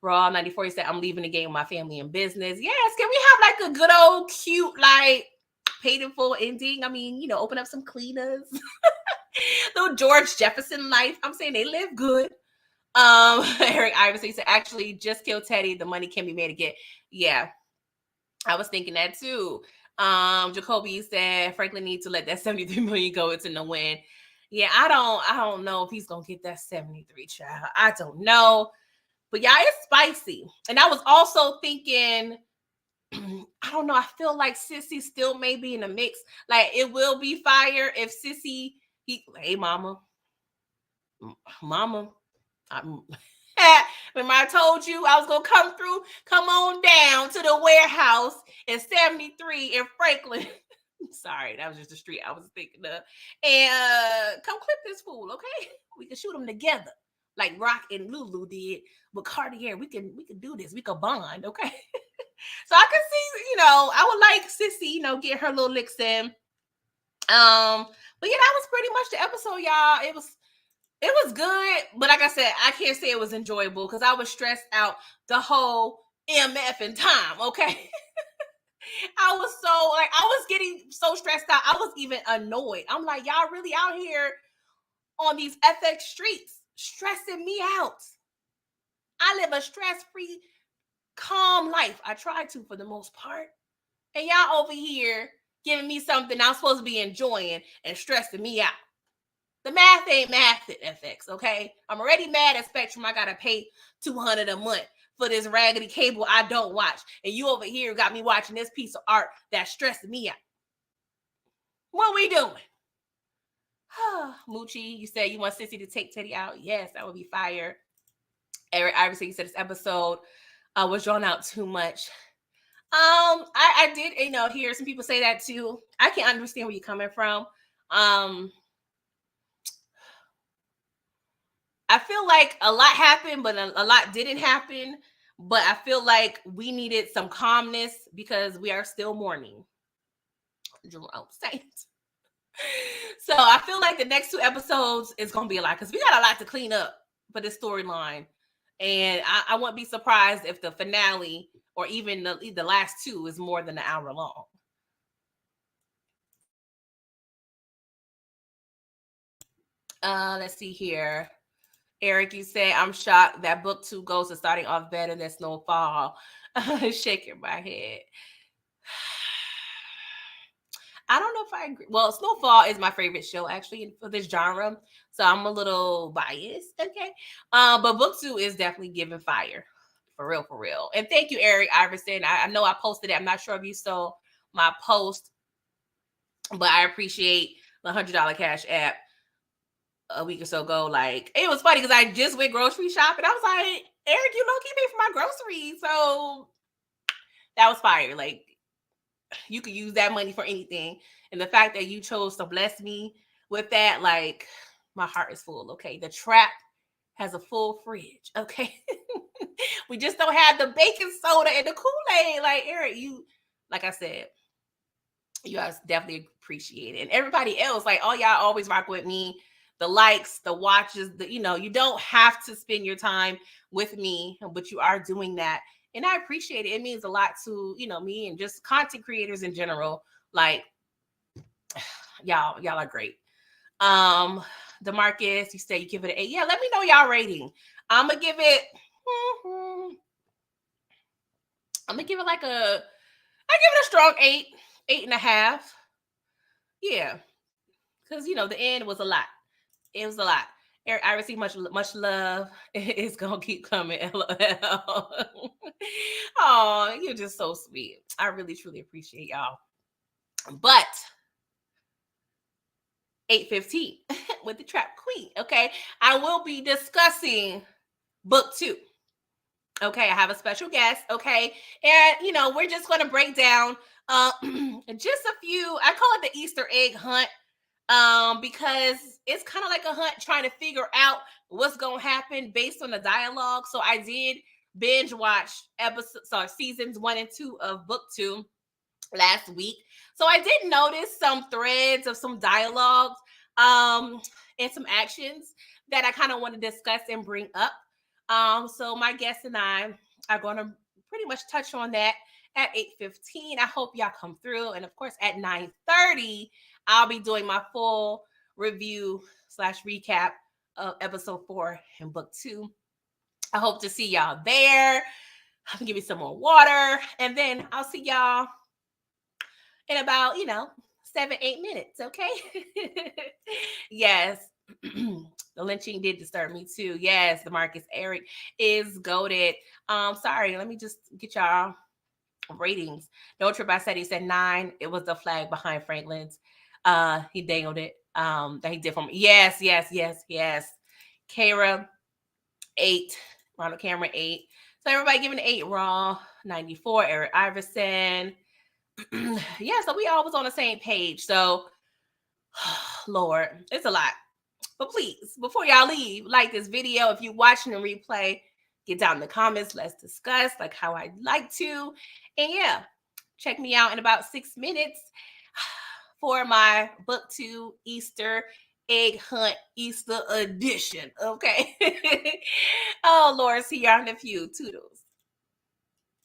Raw 94, he said, I'm leaving the game with my family and business. Yes, can we have like a good old cute, like paid in full ending? I mean, open up some cleaners. Little George Jefferson life. I'm saying they live good. Eric Iverson said, actually, just kill Teddy. The money can be made again. Yeah, I was thinking that too. Jacoby said Franklin needs to let that 73 million go. It's in the win. Yeah, I don't know if he's gonna get that 73, child. I don't know. But yeah, it's spicy. And I was also thinking, I don't know. I feel like Sissy still may be in the mix. Like it will be fire if Sissy, hey mama, mama. Remember I told you I was gonna come on down to the warehouse in 73 in Franklin. Sorry, that was just the street I was thinking of. And come clip this fool, okay? We can shoot them together, like Rock and Lulu did with Cartier. We can do this. We can bond, okay? So I can see, I would like Sissy, get her little licks in. But yeah, that was pretty much the episode, y'all. It was good, but like I said, I can't say it was enjoyable because I was stressed out the whole MF and time, okay? I was getting so stressed out. I was even annoyed. I'm like, y'all really out here on these FX streets stressing me out. I live a stress-free, calm life. I try to for the most part. And y'all over here giving me something I'm supposed to be enjoying and stressing me out. The math ain't math at FX, okay? I'm already mad at Spectrum. I gotta pay $200 a month for this raggedy cable I don't watch. And you over here got me watching this piece of art that's stressing me out. What we doing? Moochie, you said you want Sissy to take Teddy out. Yes, that would be fire. Eric Iverson, you said this episode was drawn out too much. I did, hear some people say that too. I can understand where you're coming from. I feel like a lot happened, but a lot didn't happen. But I feel like we needed some calmness because we are still mourning Jerome Saint. So I feel like the next 2 episodes is going to be a lot because we got a lot to clean up for this storyline. And I wouldn't be surprised if the finale or even the last 2 is more than an hour long. Let's see here. Eric, you say, I'm shocked that book 2 goes to starting off better than Snowfall. Shaking my head. I don't know if I agree. Well, Snowfall is my favorite show actually for this genre, so I'm a little biased. Okay, but book 2 is definitely giving fire, for real, for real. And thank you, Eric Iverson. I know I posted it. I'm not sure if you saw my post, but I appreciate the $100 cash app a week or so ago. Like it was funny because I just went grocery shopping. I was like, Eric, you low-key paid for my groceries, so that was fire. Like you could use that money for anything. And the fact that you chose to bless me with that, like my heart is full. Okay. The trap has a full fridge. Okay. We just don't have the baking soda and the Kool-Aid. Like Eric, like I said, you guys definitely appreciate it. And everybody else, like all y'all always rock with me. The likes, the watches, you don't have to spend your time with me, but you are doing that. And I appreciate it. It means a lot to, me and just content creators in general. Like Y'all are great. DeMarcus, you say you give it an 8. Yeah, let me know y'all rating. I'm gonna give it like I give it a strong 8.5. Yeah, because the end was a lot. It was a lot. Eric, I receive much love. It's gonna keep coming. LOL. Oh, you're just so sweet. I really truly appreciate y'all. But 8:15 with the Trap Queen. Okay, I will be discussing book 2. Okay, I have a special guest. Okay, and we're just gonna break down just a few. I call it the Easter egg hunt because it's kind of like a hunt trying to figure out what's gonna happen based on the dialogue. So I did binge watch seasons 1 and 2 of book 2 last week. So I did notice some threads of some dialogues and some actions that I kind of want to discuss and bring up. So my guest and I are going to pretty much touch on that at 8:15. I hope y'all come through. And of course, at 9:30, I'll be doing my full review / recap of episode 4 and book 2. I hope to see y'all there. I'm gonna give you some more water, and then I'll see y'all in about 7-8 minutes. Okay. Yes. The lynching did disturb me too. Yes, the Marcus Eric is goated. Sorry, let me just get y'all ratings. No Trip, I said he said 9. It was the flag behind Franklin's. He dangled it. That he did for me. Yes. Kara 8. Ronald Cameron 8. So everybody giving 8. Raw 94. Eric Iverson. Yeah, so we all was on the same page. So Lord, it's a lot. But please, before y'all leave, like this video. If you're watching the replay, get down in the comments. Let's discuss like how I'd like to. And yeah, check me out in about 6 minutes for my book 2 Easter egg hunt Easter edition. Okay. Oh Lord, see y'all in a few. Toodles.